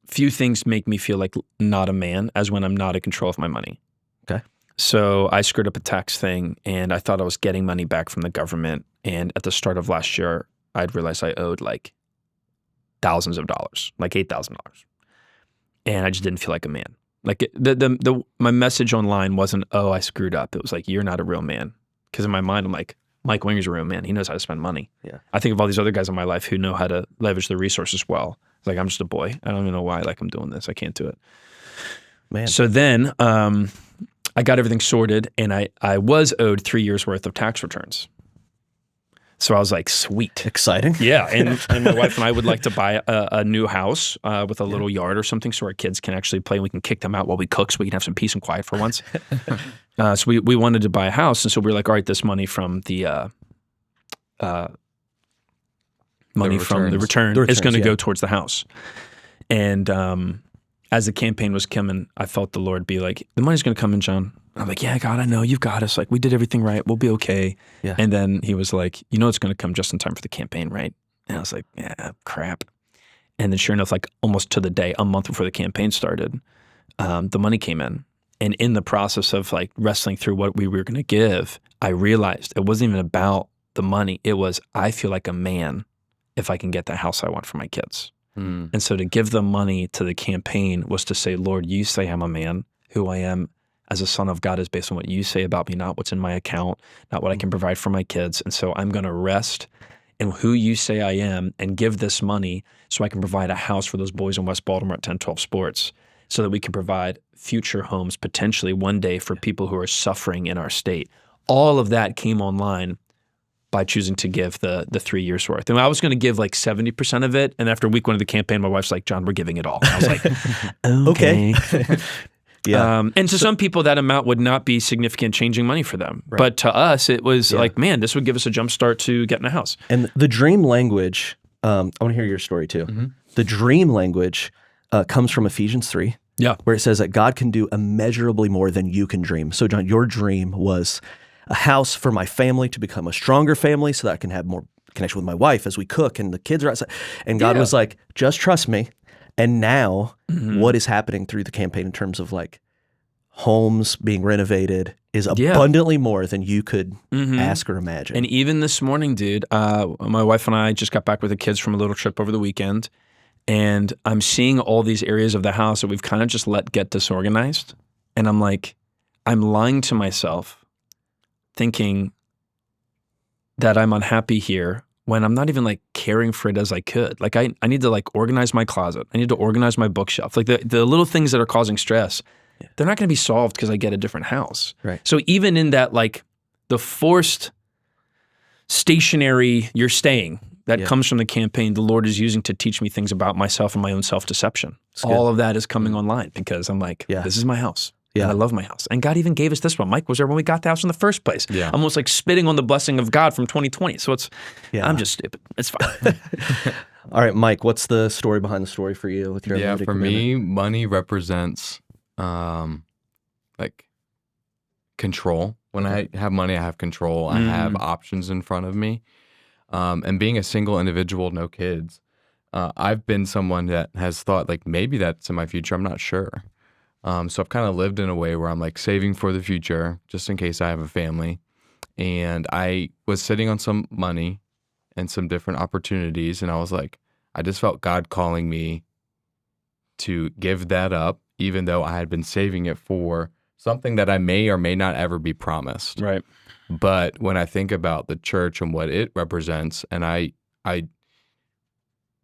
Few things make me feel like not a man as when I'm not in control of my money. Okay. So I screwed up a tax thing, and I thought I was getting money back from the government. And at the start of last year, I'd realized I owed like thousands of dollars, like $8,000. And I just didn't feel like a man. Like my message online wasn't, oh, I screwed up. It was like, you're not a real man. Because in my mind, I'm like, Mike Winger's a real man. He knows how to spend money. Yeah. I think of all these other guys in my life who know how to leverage their resources well. It's like, I'm just a boy. I don't even know why like I'm doing this. I can't do it. Man. So then I got everything sorted, and I was owed 3 years worth of tax returns. So I was like, sweet. Exciting. Yeah. And my wife and I would like to buy a new house with a little yard or something so our kids can actually play and we can kick them out while we cook so we can have some peace and quiet for once. So we wanted to buy a house. And so we were like, all right, this money from the return is going to go towards the house. And as the campaign was coming, I felt the Lord be like, the money's going to come in, John. I'm like, yeah, God, I know. You've got us. Like, we did everything right. We'll be okay. Yeah. And then he was like, you know it's going to come just in time for the campaign, right? And I was like, yeah, crap. And then sure enough, like almost to the day, a month before the campaign started, the money came in. And in the process of like wrestling through what we were going to give, I realized it wasn't even about the money. It was, I feel like a man if I can get the house I want for my kids. And so to give the money to the campaign was to say, Lord, you say I'm a man. Who I am as a son of God is based on what you say about me, not what's in my account, not what I can provide for my kids. And so I'm going to rest in who you say I am and give this money so I can provide a house for those boys in West Baltimore at 1012 Sports so that we can provide future homes potentially one day for people who are suffering in our state. All of that came online by choosing to give the 3 years worth. And I was going to give like 70% of it. And after week one of the campaign, my wife's like, John, we're giving it all. And I was like, okay. Yeah. And to some people, that amount would not be significant changing money for them. Right. But to us, it was like, man, this would give us a jump start to getting a house. And the dream language, I want to hear your story too. Mm-hmm. The dream language comes from Ephesians 3. Yeah. Where it says that God can do immeasurably more than you can dream. So John, your dream was a house for my family to become a stronger family so that I can have more connection with my wife as we cook and the kids are outside. And God was like, just trust me. And now what is happening through the campaign in terms of like homes being renovated is abundantly more than you could ask or imagine. And even this morning, dude, my wife and I just got back with the kids from a little trip over the weekend. And I'm seeing all these areas of the house that we've kind of just let get disorganized. And I'm like, I'm lying to myself thinking that I'm unhappy here when I'm not even like caring for it as I could. Like I need to like organize my closet. I need to organize my bookshelf. Like the little things that are causing stress, they're not going to be solved because I get a different house. Right. So even in that like the forced stationary you're staying that comes from the campaign, the Lord is using to teach me things about myself and my own self-deception. All of that is coming online because I'm like, this is my house. Yeah. And I love my house. And God even gave us this one. Mike was there when we got the house in the first place. Yeah. Almost like spitting on the blessing of God from 2020. So I'm just stupid. It's fine. All right, Mike, what's the story behind the story for you with your for commitment? me, money represents like control. When I have money, I have control. I have options in front of me. And being a single individual, no kids, I've been someone that has thought like maybe that's in my future. I'm not sure. So I've kind of lived in a way where I'm like saving for the future just in case I have a family. And I was sitting on some money and some different opportunities. And I was like, I just felt God calling me to give that up, even though I had been saving it for something that I may or may not ever be promised. Right. But when I think about the church and what it represents, and I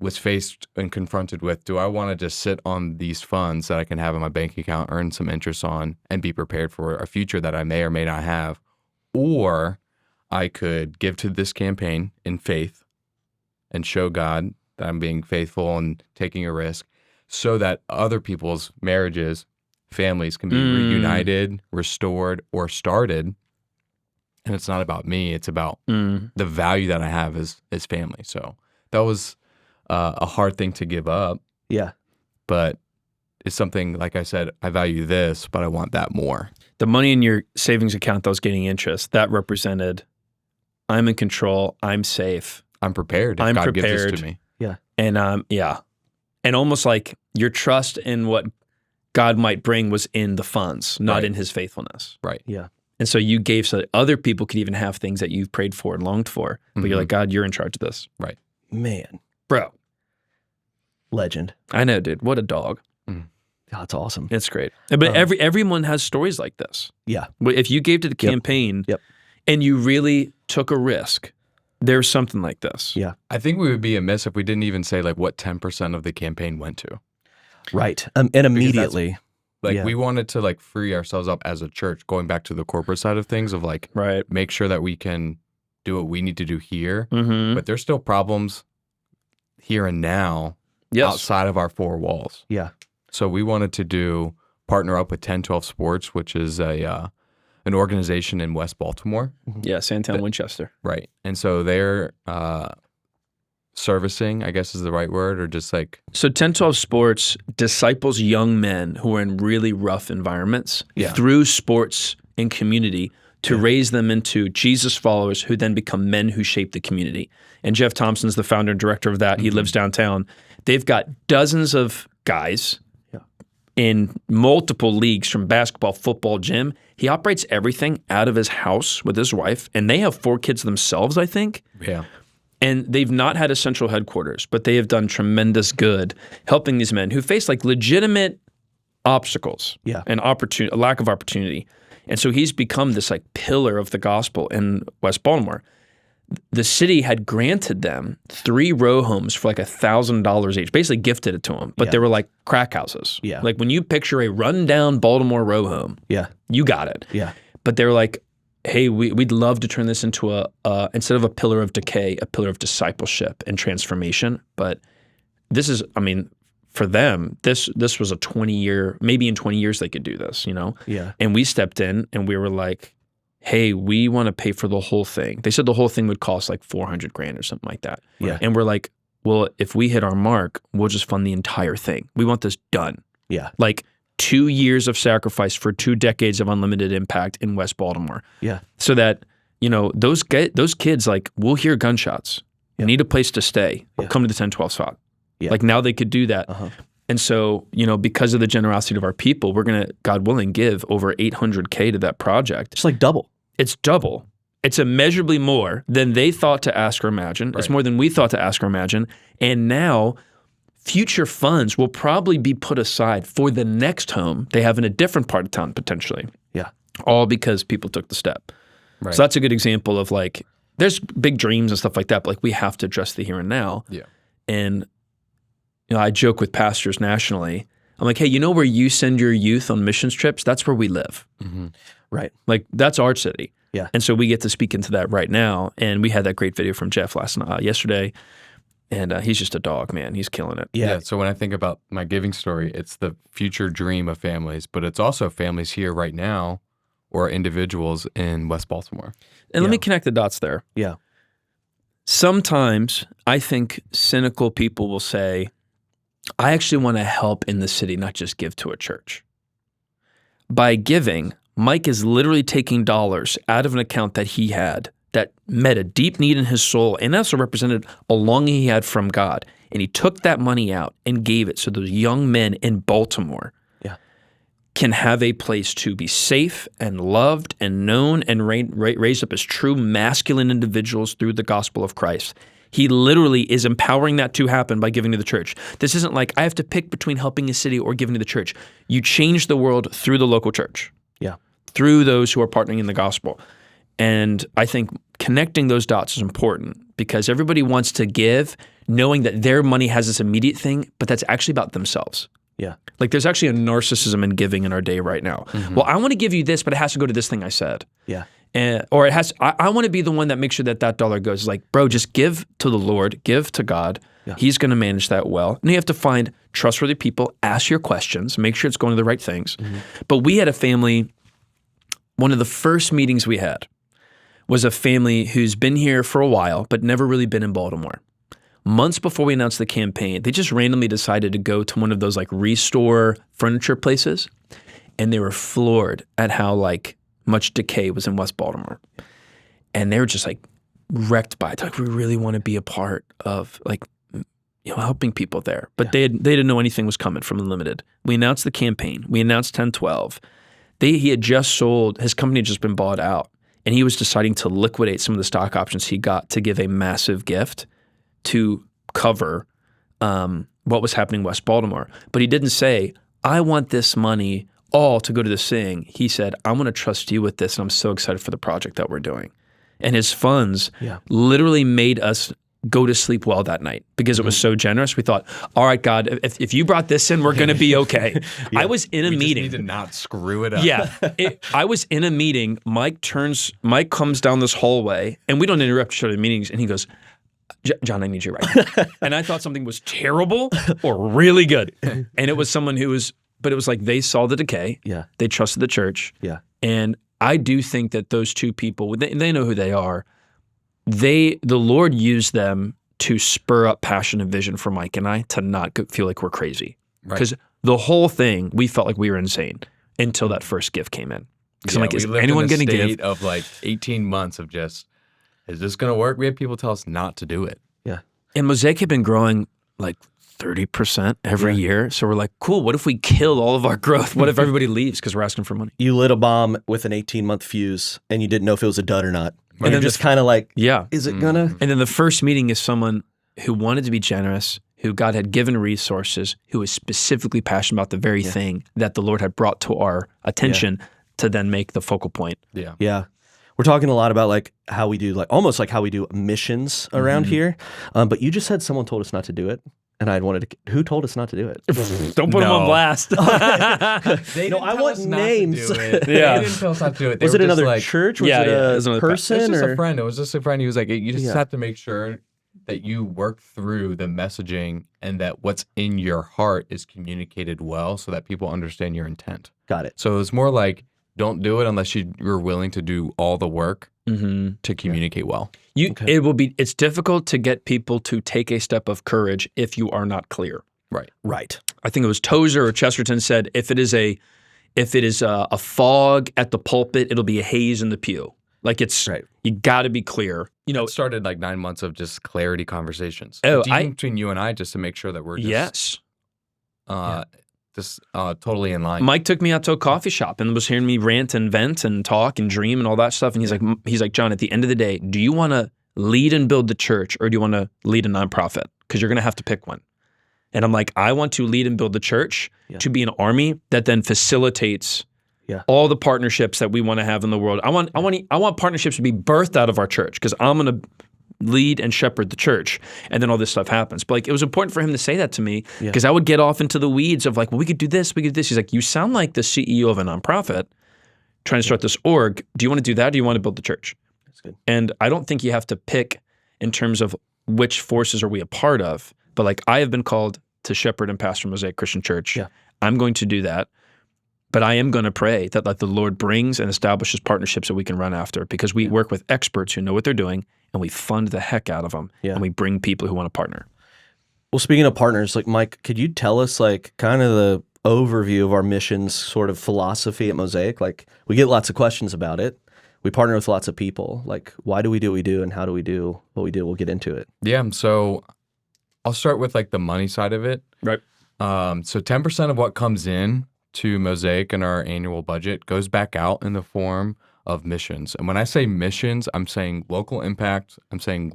was faced and confronted with, do I want to just sit on these funds that I can have in my bank account, earn some interest on, and be prepared for a future that I may or may not have? Or I could give to this campaign in faith and show God that I'm being faithful and taking a risk so that other people's marriages, families can be reunited, restored, or started. And it's not about me. It's about the value that I have as family. So that was a hard thing to give up. Yeah. But it's something, like I said, I value this, but I want that more. The money in your savings account that was getting interest, that represented I'm in control, I'm safe. I'm prepared if God gives this to me. Yeah. And and almost like your trust in what God might bring was in the funds, not in his faithfulness. Right. Yeah. And so you gave so that other people could even have things that you've prayed for and longed for. But you're like, God, you're in charge of this. Right. Man. Bro. Legend. I know, dude. What a dog. God, that's awesome. It's great. But everyone has stories like this. Yeah. If you gave to the campaign and you really took a risk, there's something like this. Yeah. I think we would be amiss if we didn't even say like what 10% of the campaign went to. Right. And immediately. Like we wanted to like free ourselves up as a church, going back to the corporate side of things of like make sure that we can do what we need to do here. But there's still problems here and now outside of our four walls. Yeah. So we wanted to partner up with 1012 Sports, which is an organization in West Baltimore. Yeah, Sandtown, Winchester. Right. And so they're servicing, I guess is the right word, or just like... So 1012 Sports disciples young men who are in really rough environments through sports and community to raise them into Jesus followers who then become men who shape the community. And Jeff Thompson's the founder and director of that. He lives downtown. They've got dozens of guys in multiple leagues from basketball, football, gym. He operates everything out of his house with his wife, and they have 4 kids themselves, I think. Yeah. And they've not had a central headquarters, but they have done tremendous good helping these men who face like legitimate obstacles and a lack of opportunity. And so he's become this like pillar of the gospel in West Baltimore. The city had granted them 3 row homes for like $1,000 each, basically gifted it to them, but they were like crack houses. Yeah. Like when you picture a rundown Baltimore row home, you got it. Yeah. But they were like, hey, we'd love to turn this into instead of a pillar of decay, a pillar of discipleship and transformation. But this is, I mean, for them, this was a 20-year, maybe in 20 years they could do this, you know? Yeah. And we stepped in and we were like, hey, we want to pay for the whole thing. They said the whole thing would cost like $400,000 or something like that. Yeah. And we're like, well, if we hit our mark, we'll just fund the entire thing. We want this done. Yeah. Like 2 years of sacrifice for 2 decades of unlimited impact in West Baltimore. Yeah. So that, you know, those kids, like, will hear gunshots, need a place to stay, come to the 1012 spot. Yeah. Like now they could do that. And so, you know, because of the generosity of our people, we're going to, God willing, give over $800K to that project. It's like double. It's double. It's immeasurably more than they thought to ask or imagine. Right. It's more than we thought to ask or imagine. And now future funds will probably be put aside for the next home they have in a different part of town potentially. Yeah. All because people took the step. Right. So that's a good example of like, there's big dreams and stuff like that, but like we have to address the here and now. Yeah. And I joke with pastors nationally. I'm like, hey, you know where you send your youth on missions trips? That's where we live. Mm-hmm. Right. Like that's our city. Yeah. And so we get to speak into that right now. And we had that great video from Jeff yesterday. And he's just a dog, man. He's killing it. Yeah. So when I think about my giving story, it's the future dream of families, but it's also families here right now or individuals in West Baltimore. And let me connect the dots there. Yeah. Sometimes I think cynical people will say, I actually want to help in the city, not just give to a church. By giving, Mike is literally taking dollars out of an account that he had that met a deep need in his soul and also represented a longing he had from God. And he took that money out and gave it so those young men in Baltimore can have a place to be safe and loved and known and raised up as true masculine individuals through the gospel of Christ. He literally is empowering that to happen by giving to the church. This isn't like I have to pick between helping a city or giving to the church. You change the world through the local church. Yeah. Through those who are partnering in the gospel. And I think connecting those dots is important because everybody wants to give knowing that their money has this immediate thing, but that's actually about themselves. Yeah. Like there's actually a narcissism in giving in our day right now. Mm-hmm. Well, I want to give you this, but it has to go to this thing I said. Yeah. Or it has. I want to be the one that makes sure that dollar goes. Like, bro, just give to the Lord, give to God. Yeah. He's going to manage that well. And you have to find trustworthy people, ask your questions, make sure it's going to the right things. Mm-hmm. But we had a family, one of the first meetings we had was a family who's been here for a while, but never really been in Baltimore. Months before we announced the campaign, they just randomly decided to go to one of those like restore furniture places. And they were floored at how like much decay was in West Baltimore. And they were just like wrecked by it. Like, we really want to be a part of like, helping people there. But they didn't know anything was coming from Unlimited. We announced the campaign. We announced 1012. He had just sold, his company had just been bought out. And he was deciding to liquidate some of the stock options he got to give a massive gift to cover what was happening in West Baltimore. But he didn't say, I want this money all to go to this thing. He said, I'm going to trust you with this, and I'm so excited for the project that we're doing. And his funds literally made us go to sleep well that night because it was so generous. We thought, all right, God, if you brought this in, we're going to be okay. I was in a meeting. Just need to not screw it up. Yeah. I was in a meeting. Mike comes down this hallway, and we don't interrupt each other in meetings, and he goes, John, I need you right now. And I thought something was terrible or really good. And it was someone but it was like they saw the decay. Yeah. They trusted the church. Yeah. And I do think that those two people, they know who they are. The Lord used them to spur up passion and vision for Mike and I to not feel like we're crazy. Because the whole thing, we felt like we were insane until that first gift came in. Because I'm like, is anyone going to give? Of like 18 months of just, is this going to work? We had people tell us not to do it. Yeah. And Mosaic had been growing like 30% every year. So we're like, cool, what if we kill all of our growth? What if everybody leaves because we're asking for money? You lit a bomb with an 18-month fuse and you didn't know if it was a dud or not. And And then you're just kind of like, is it gonna? And then the first meeting is someone who wanted to be generous, who God had given resources, who was specifically passionate about the very thing that the Lord had brought to our attention to then make the focal point. Yeah. Yeah. We're talking a lot about like how we do almost like how we do missions around here. But you just said someone told us not to do it. And I wanted to, who told us not to do it? Don't put them on blast. They No, I want names. They didn't tell us not to do it. They Was were it just another like, church? Was Yeah, it yeah, it a was another person? It was just or? a friend. It was just a friend. He was like, you just Yeah. have to make sure that you work through the messaging and that what's in your heart is communicated well so that people understand your intent. Got it. So it's more like, don't do it unless you're willing to do all the work to communicate well. It's difficult to get people to take a step of courage if you are not clear. Right. I think it was Tozer or Chesterton said, if it is a fog at the pulpit, it'll be a haze in the pew. Like you got to be clear. It started like 9 months of just clarity conversations. Oh, between you and I, just to make sure that we're just totally in line. Mike took me out to a coffee shop and was hearing me rant and vent and talk and dream and all that stuff. And he's like, John, at the end of the day, do you want to lead and build the church or do you want to lead a nonprofit? Because you're going to have to pick one. And I'm like, I want to lead and build the church to be an army that then facilitates all the partnerships that we want to have in the world. I want partnerships to be birthed out of our church because I'm going to lead and shepherd the church, and then all this stuff happens. But like, it was important for him to say that to me because I would get off into the weeds of like, well, we could do this, we could do this. He's like, you sound like the CEO of a nonprofit trying to start this org. Do you want to do that, or do you want to build the church? That's good. And I don't think you have to pick in terms of which forces are we a part of, but like, I have been called to shepherd and pastor Mosaic Christian Church. I'm going to do that. But I am going to pray that like the Lord brings and establishes partnerships that we can run after, because we work with experts who know what they're doing, and we fund the heck out of them, and we bring people who want to partner. Well, speaking of partners, like Mike, could you tell us like kind of the overview of our missions sort of philosophy at Mosaic? Like, we get lots of questions about it. We partner with lots of people. Like, why do we do what we do, and how do we do what we do? We'll get into it. Yeah, so I'll start with like the money side of it. Right. So 10% of what comes in to Mosaic in our annual budget goes back out in the form of missions. And when I say missions, I'm saying local impact, I'm saying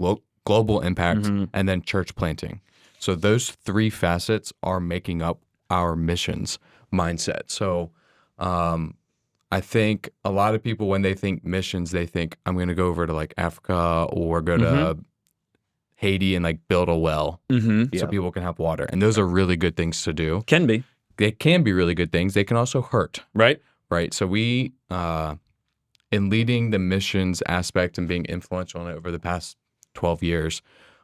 global impact, and then church planting. So those three facets are making up our missions mindset. So I think a lot of people, when they think missions, they think I'm going to go over to like Africa or go to Haiti and like build a well so people can have water. And those are really good things to do. Can be. They can be really good things. They can also hurt. Right. Right. So we, in leading the missions aspect and being influential in it over the past 12 years,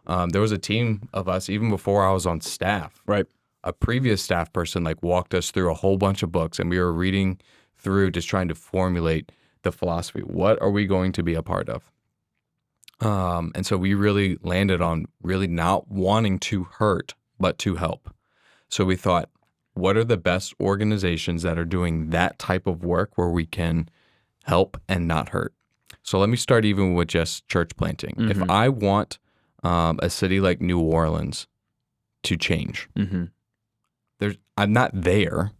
there was a team of us, even before I was on staff. Right. A previous staff person like walked us through a whole bunch of books, and we were reading through just trying to formulate the philosophy. What are we going to be a part of? And so we really landed on really not wanting to hurt, but to help. So we thought, what are the best organizations that are doing that type of work where we can help and not hurt? So let me start even with just church planting. If I want a city like New Orleans to change, I'm not there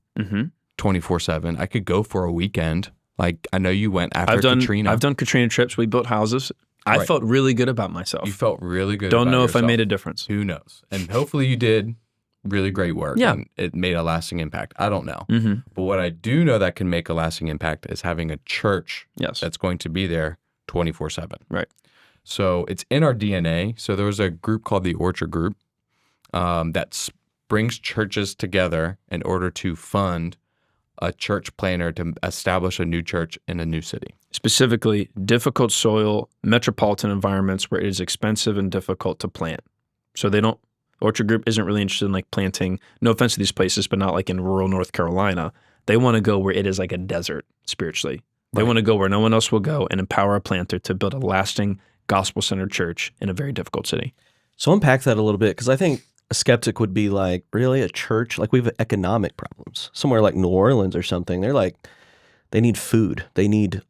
24/7. I could go for a weekend. Like, I know you went after Katrina. I've done Katrina trips. We built houses. I felt really good about myself. You felt really good. Don't about know yourself. if I made a difference. Who knows? And hopefully you did really great work. Yeah. And it made a lasting impact. I don't know. But what I do know that can make a lasting impact is having a church that's going to be there 24/7. Right. So it's in our DNA. So there was a group called the Orchard Group that brings churches together in order to fund a church planner to establish a new church in a new city. Specifically, difficult soil, metropolitan environments where it is expensive and difficult to plant. So Orchard Group isn't really interested in like planting, no offense to these places, but not like in rural North Carolina. They want to go where it is like a desert spiritually. They want to go where no one else will go and empower a planter to build a lasting gospel-centered church in a very difficult city. So unpack that a little bit, because I think a skeptic would be like, really, a church? Like, we have economic problems. Somewhere like New Orleans or something, they're like, they need food. They need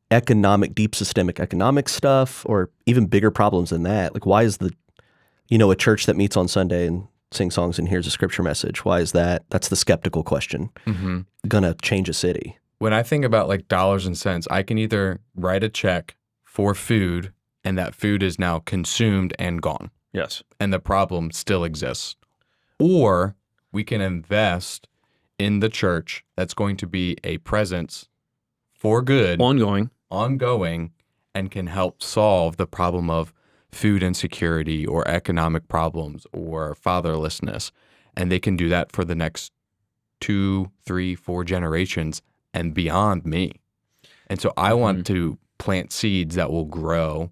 deep systemic economic stuff, or even bigger problems than that. Like, why is a church that meets on Sunday and sings songs and hears a scripture message, why is that? That's the skeptical question. Gonna change a city. When I think about like dollars and cents, I can either write a check for food and that food is now consumed and gone. Yes. And the problem still exists. Or we can invest in the church that's going to be a presence for good, ongoing, and can help solve the problem of food insecurity or economic problems or fatherlessness. And they can do that for the next 2, 3, 4 generations and beyond me. And so I want to plant seeds that will grow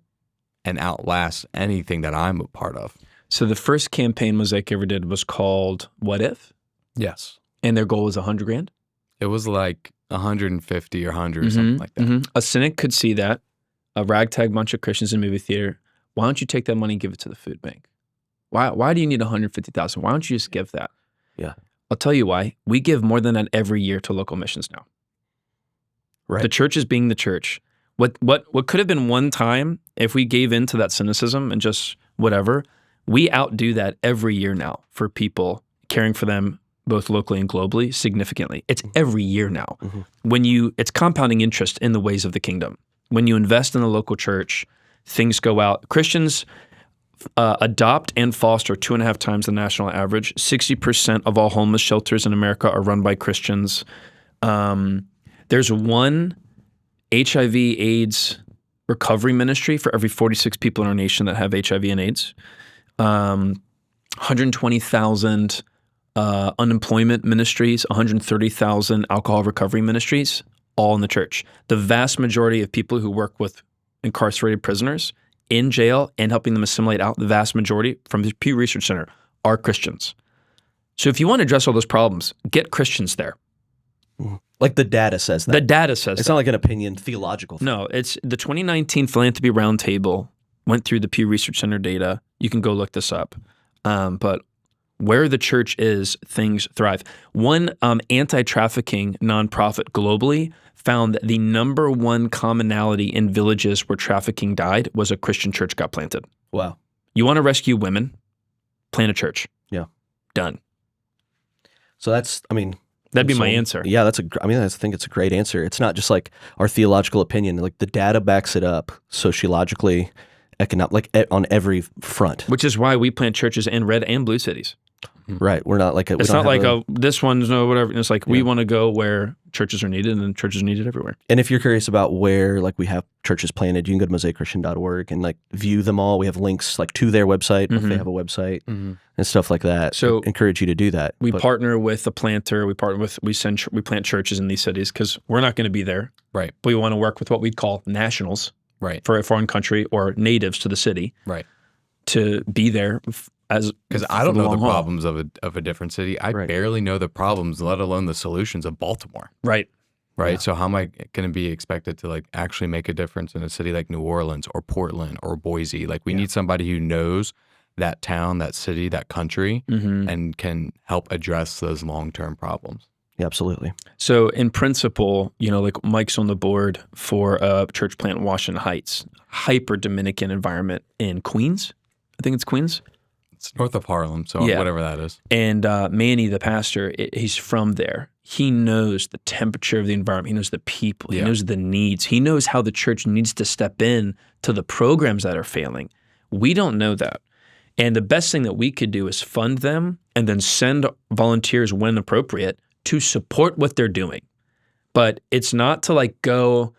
and outlast anything that I'm a part of. So the first campaign Mosaic ever did was called What If? Yes. And their goal was $100,000? It was like 150 or 100 or something like that. A cynic could see that, a ragtag bunch of Christians in a movie theater. Why don't you take that money and give it to the food bank? Why do you need $150,000? Why don't you just give that? Yeah. I'll tell you why. We give more than that every year to local missions now. Right. The church is being the church. What could have been one time if we gave in to that cynicism and just whatever, we outdo that every year now for people, caring for them both locally and globally significantly. It's every year now. It's compounding interest in the ways of the kingdom. When you invest in the local church, things go out. Christians adopt and foster 2.5 times the national average. 60% of all homeless shelters in America are run by Christians. There's one HIV/AIDS recovery ministry for every 46 people in our nation that have HIV and AIDS. 120,000 unemployment ministries, 130,000 alcohol recovery ministries, all in the church. The vast majority of people who work with incarcerated prisoners in jail and helping them assimilate out, the vast majority from the Pew Research Center are Christians. So if you want to address all those problems, get Christians there. Like the data says that. The data says it's that. not like an opinion, theological thing. No, it's the 2019 Philanthropy Roundtable went through the Pew Research Center data. You can go look this up. But where the church is, things thrive. One anti-trafficking nonprofit globally found that the number one commonality in villages where trafficking died was a Christian church got planted. Wow. You want to rescue women? Plant a church. Yeah. Done. So that's, I mean... That'd be my answer. Yeah, I think it's a great answer. It's not just like our theological opinion. Like the data backs it up sociologically, like on every front. Which is why we plant churches in red and blue cities. Right. We're not like it's not like this one's no whatever. It's like we want to go where churches are needed, and churches are needed everywhere. And if you're curious about where like we have churches planted, you can go to mosaicchristian.org and like view them all. We have links like to their website if they have a website and stuff like that. So I encourage you to do that. We partner with a planter. We plant churches in these cities because we're not going to be there. Right. But we want to work with what we call nationals. Right. For a foreign country or natives to the city. Right. To be there because I don't know the problems of a different city. I barely know the problems, let alone the solutions of Baltimore. Right. Right. Yeah. So how am I going to be expected to like actually make a difference in a city like New Orleans or Portland or Boise? Like we need somebody who knows that town, that city, that country, and can help address those long-term problems. Yeah, absolutely. So in principle, like Mike's on the board for a church plant in Washington Heights, hyper Dominican environment in Queens. I think it's Queens. It's north of Harlem, so whatever that is. And Manny, the pastor, he's from there. He knows the temperature of the environment. He knows the people. He knows the needs. He knows how the church needs to step in to the programs that are failing. We don't know that. And the best thing that we could do is fund them and then send volunteers when appropriate to support what they're doing. But it's not to like go,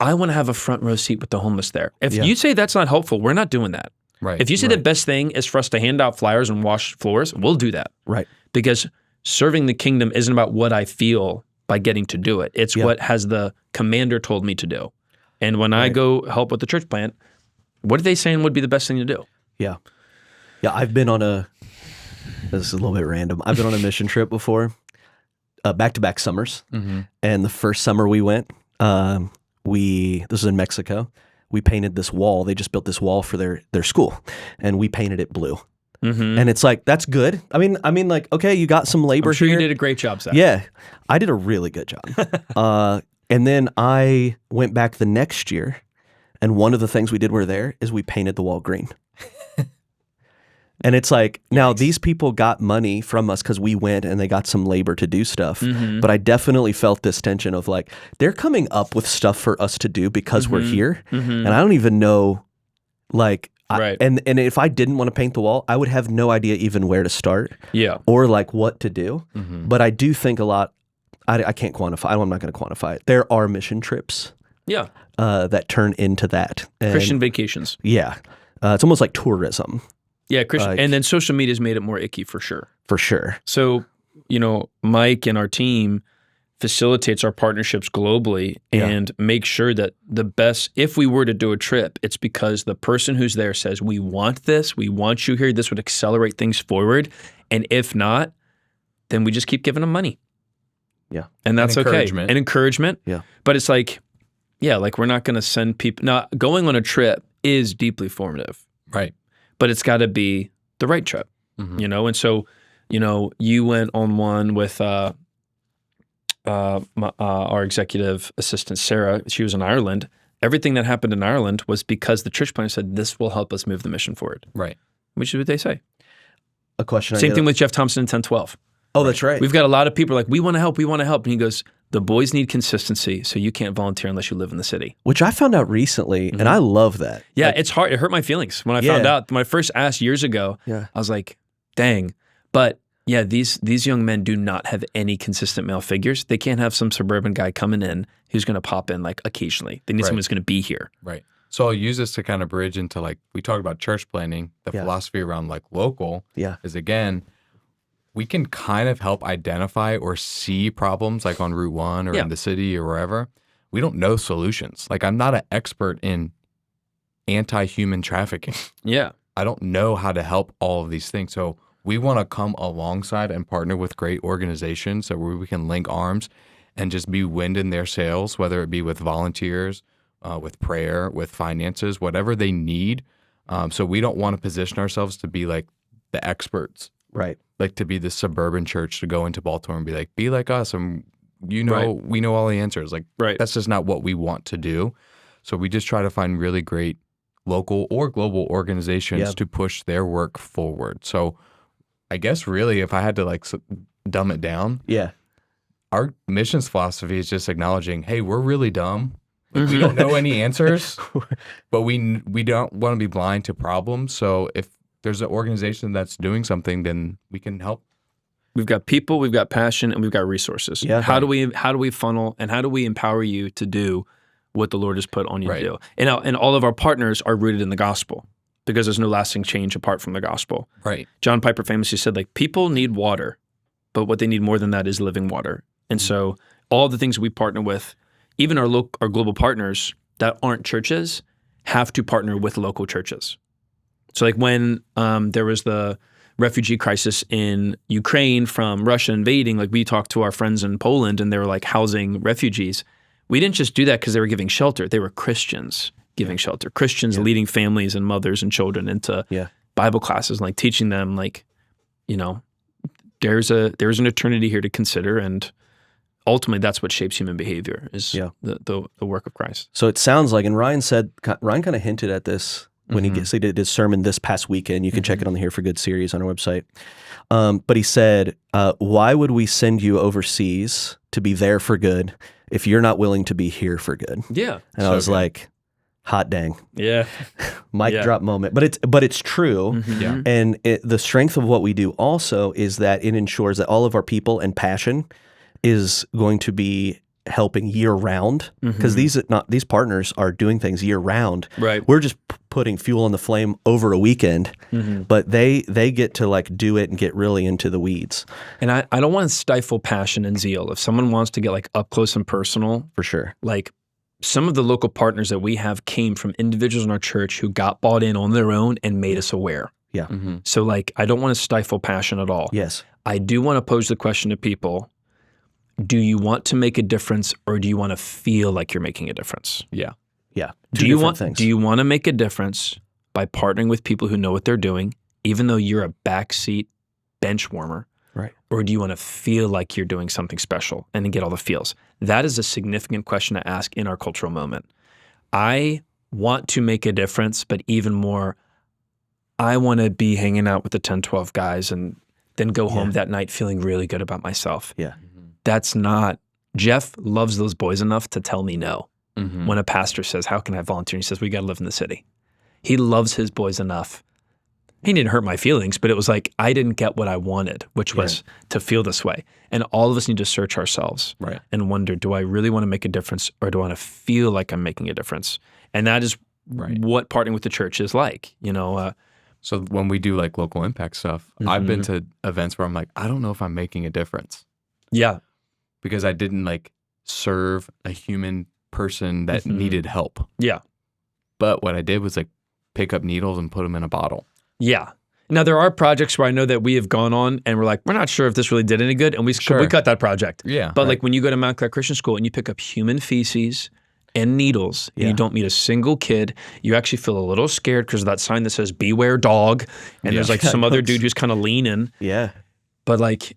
I want to have a front row seat with the homeless there. If you say that's not helpful, we're not doing that. Right. If you say the best thing is for us to hand out flyers and wash floors, we'll do that. Right. Because serving the kingdom isn't about what I feel by getting to do it. It's what has the commander told me to do. And when I go help with the church plant, what are they saying would be the best thing to do? Yeah. Yeah, I've been on this is a little bit random. I've been on a mission trip before, back-to-back summers. And the first summer we went, this was in Mexico. We painted this wall. They just built this wall for their school, and we painted it blue. And it's like, that's good. I mean, like, okay, you got some labor I'm sure here. you did a great job, Zach. Yeah, I did a really good job. And then I went back the next year, and one of the things we did is we painted the wall green. And it's like, now these people got money from us because we went and they got some labor to do stuff. But I definitely felt this tension of like, they're coming up with stuff for us to do because we're here. And I don't even know, like, and if I didn't want to paint the wall, I would have no idea even where to start. Or like what to do. But I do think a lot, I can't quantify, I'm not going to quantify it. There are mission trips that turn into that. And, Christian vacations. Yeah. It's almost like tourism. Yeah, Christian, and then social media's made it more icky for sure. For sure. So, Mike and our team facilitates our partnerships globally and makes sure that the best, if we were to do a trip, it's because the person who's there says, we want this, we want you here, this would accelerate things forward. And if not, then we just keep giving them money. Yeah. And that's okay. And encouragement. Yeah. But it's like, like we're not going to send people, now going on a trip is deeply formative. Right. But it's got to be the right trip, And so, you went on one with our executive assistant, Sarah. She was in Ireland. Everything that happened in Ireland was because the church planter said, this will help us move the mission forward. Right. Which is what they say. A question. Same thing with Jeff Thompson in 1012. Oh, that's right. We've got a lot of people like, we want to help. And he goes, the boys need consistency, so you can't volunteer unless you live in the city. Which I found out recently, and I love that. Yeah, it's hard. It hurt my feelings when I found Yeah. out. When I first asked years ago, Yeah. I was like, dang. But yeah, these young men do not have any consistent male figures. They can't have some suburban guy coming in who's going to pop in like occasionally. They need someone who's going to be here. Right. So I'll use this to kind of bridge into like, we talked about church planning. The philosophy around like local is, again, we can kind of help identify or see problems like on Route 1 or in the city or wherever. We don't know solutions. Like, I'm not an expert in anti-human trafficking. Yeah. I don't know how to help all of these things. So we want to come alongside and partner with great organizations so where we can link arms and just be wind in their sails, whether it be with volunteers, with prayer, with finances, whatever they need. So we don't want to position ourselves to be like the experts, Right. like to be the suburban church to go into Baltimore and be like us, and we know all the answers. Like that's just not what we want to do. So we just try to find really great local or global organizations to push their work forward. So I guess really, if I had to like dumb it down, our missions philosophy is just acknowledging, hey, we're really dumb. Like, we don't know any answers, but we don't want to be blind to problems. So if there's an organization that's doing something, then we can help. We've got people, we've got passion, and we've got resources. Yeah. How do we funnel and how do we empower you to do what the Lord has put on you to do? And all of our partners are rooted in the gospel because there's no lasting change apart from the gospel. Right. John Piper famously said, like, people need water, but what they need more than that is living water. And so all the things we partner with, even our global partners that aren't churches, have to partner with local churches. So like when there was the refugee crisis in Ukraine from Russia invading, like we talked to our friends in Poland and they were like housing refugees. We didn't just do that because they were giving shelter. They were Christians giving shelter. Christians leading families and mothers and children into Bible classes and like teaching them like, you know, there's an eternity here to consider, and ultimately that's what shapes human behavior is the work of Christ. So it sounds like, and Ryan kind of hinted at this when he did his sermon this past weekend. You can check it on the Here for Good series on our website. But he said, why would we send you overseas to be there for good if you're not willing to be here for good? Yeah. And I was like, hot dang. Yeah. Mic drop moment. But it's true. Yeah. And the strength of what we do also is that it ensures that all of our people and passion is going to be helping year round, because these partners are doing things year round. Right. We're just putting fuel on the flame over a weekend, but they get to like do it and get really into the weeds. And I don't want to stifle passion and zeal. If someone wants to get like up close and personal, For sure. like some of the local partners that we have came from individuals in our church who got bought in on their own and made us aware. Yeah. So like, I don't want to stifle passion at all. Yes. I do want to pose the question to people, do you want to make a difference or do you want to feel like you're making a difference? Yeah. Yeah. Do you want to make a difference by partnering with people who know what they're doing, even though you're a backseat bench warmer? Right. Or do you want to feel like you're doing something special and then get all the feels? That is a significant question to ask in our cultural moment. I want to make a difference, but even more, I want to be hanging out with the 10, 12 guys and then go home that night feeling really good about myself. Yeah. That's not, Jeff loves those boys enough to tell me no. When a pastor says, how can I volunteer? And he says, we got to live in the city. He loves his boys enough. He didn't hurt my feelings, but it was like, I didn't get what I wanted, which was to feel this way. And all of us need to search ourselves and wonder, do I really want to make a difference or do I want to feel like I'm making a difference? And that is what partnering with the church is like, you know. So when we do like local impact stuff, I've been to events where I'm like, I don't know if I'm making a difference. Yeah. Because I didn't like serve a human person that needed help. Yeah. But what I did was like pick up needles and put them in a bottle. Yeah. Now there are projects where I know that we have gone on and we're like, we're not sure if this really did any good, and we cut that project. Yeah. But like when you go to Mount Clark Christian School and you pick up human feces and needles and you don't meet a single kid, you actually feel a little scared because of that sign that says beware dog, and there's like some other dude who's kind of leaning. Yeah. But like,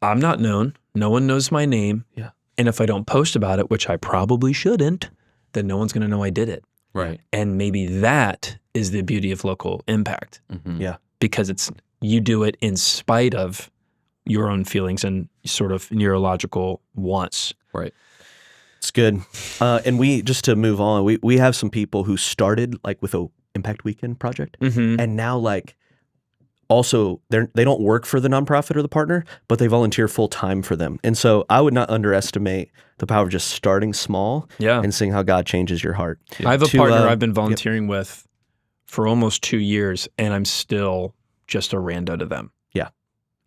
I'm not known. No one knows my name. Yeah. And if I don't post about it, which I probably shouldn't, then no one's going to know I did it. Right. And maybe that is the beauty of local impact. Yeah. Because you do it in spite of your own feelings and sort of neurological wants. Right. It's good. And we, just to move on, we have some people who started like with a Impact Weekend project, and now like also they don't work for the nonprofit or the partner, but they volunteer full time for them. And so I would not underestimate the power of just starting small and seeing how God changes your heart. I have a partner I've been volunteering with for almost 2 years, and I'm still just a rando to them. Yeah.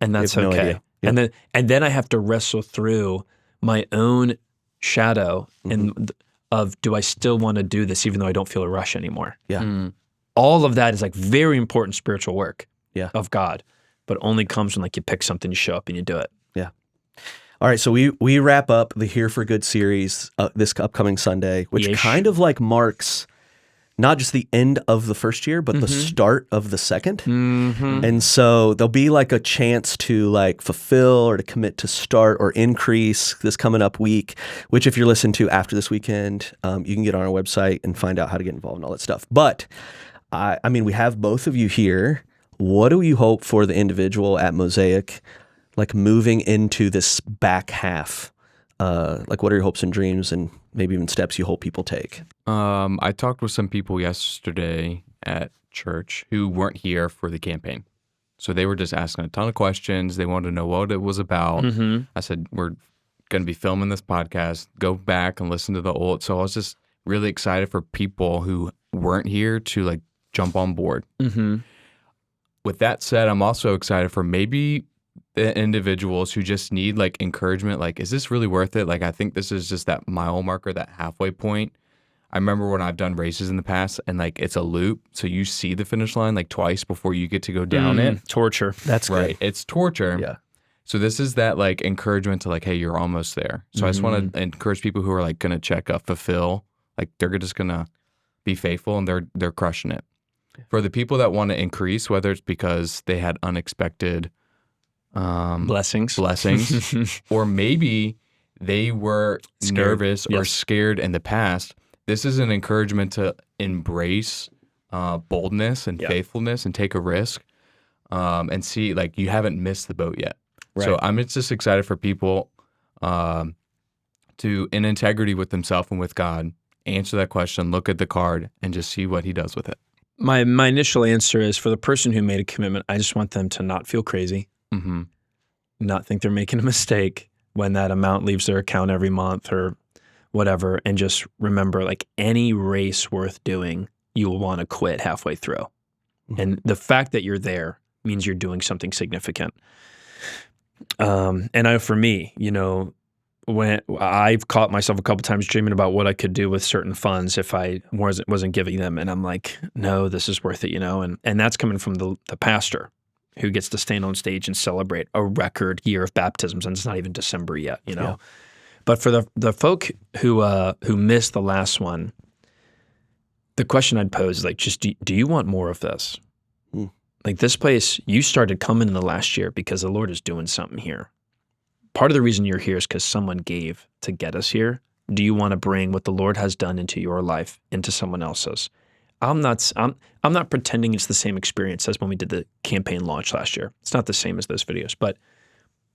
And that's no okay. idea. Yep. And then I have to wrestle through my own shadow and of, do I still want to do this even though I don't feel a rush anymore? Yeah. All of that is like very important spiritual work of God, but only comes when like you pick something, you show up and you do it. Yeah. All right. So we wrap up the Here for Good series this upcoming Sunday, which kind of like marks not just the end of the first year, but the start of the second. And so there'll be like a chance to like fulfill or to commit to start or increase this coming up week, which if you're listening to after this weekend, you can get on our website and find out how to get involved and all that stuff. But I mean, we have both of you here. What do you hope for the individual at Mosaic, like moving into this back half? Like what are your hopes and dreams and maybe even steps you hope people take? I talked with some people yesterday at church who weren't here for the campaign. So they were just asking a ton of questions. They wanted to know what it was about. I said, we're going to be filming this podcast. Go back and listen to the old. So I was just really excited for people who weren't here to like jump on board. With that said, I'm also excited for maybe the individuals who just need like encouragement. Like, is this really worth it? Like, I think this is just that mile marker, that halfway point. I remember when I've done races in the past and like it's a loop. So you see the finish line like twice before you get to go down it. Torture. That's right. good. It's torture. Yeah. So this is that like encouragement to like, hey, you're almost there. So I just want to encourage people who are like going to check up, fulfill, like they're just going to be faithful and they're crushing it. For the people that want to increase, whether it's because they had unexpected blessings, or maybe they were nervous or scared in the past, this is an encouragement to embrace boldness and faithfulness and take a risk and see like you haven't missed the boat yet. Right. So I'm just excited for people to, in integrity with themselves and with God, answer that question, look at the card, and just see what he does with it. My initial answer is for the person who made a commitment, I just want them to not feel crazy, not think they're making a mistake when that amount leaves their account every month or whatever, and just remember like any race worth doing, you will want to quit halfway through. And the fact that you're there means you're doing something significant. And for me, you know, when I've caught myself a couple times dreaming about what I could do with certain funds if I wasn't giving them, and I'm like, no, this is worth it, you know, and that's coming from the pastor who gets to stand on stage and celebrate a record year of baptisms, and it's not even December yet, you know. Yeah. But for the folk who missed the last one, the question I'd pose is like, just do you want more of this? Like this place, you started coming in the last year because the Lord is doing something here. Part of the reason you're here is because someone gave to get us here. Do you want to bring what the Lord has done into your life into someone else's? I'm not pretending it's the same experience as when we did the campaign launch last year. It's not the same as those videos, but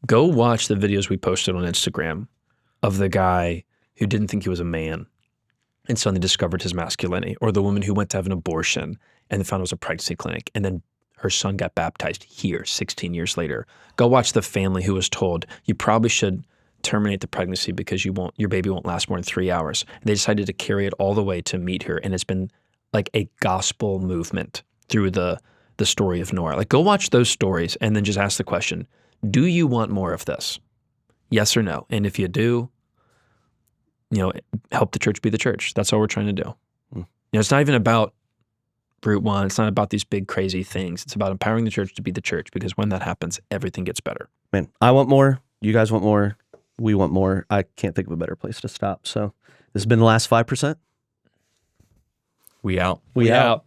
go watch the videos we posted on Instagram of the guy who didn't think he was a man and suddenly discovered his masculinity, or the woman who went to have an abortion and found it was a pregnancy clinic, and then her son got baptized here 16 years later. Go watch the family who was told, you probably should terminate the pregnancy because your baby won't last more than 3 hours. And they decided to carry it all the way to meet her, and it's been like a gospel movement through the story of Noah. Like, go watch those stories and then just ask the question, do you want more of this? Yes or no? And if you do, you know, help the church be the church. That's all we're trying to do. You know, it's not even about Route 1. It's not about these big, crazy things. It's about empowering the church to be the church, because when that happens, everything gets better. Man, I want more. You guys want more. We want more. I can't think of a better place to stop. So this has been the last 5%. We out. We out.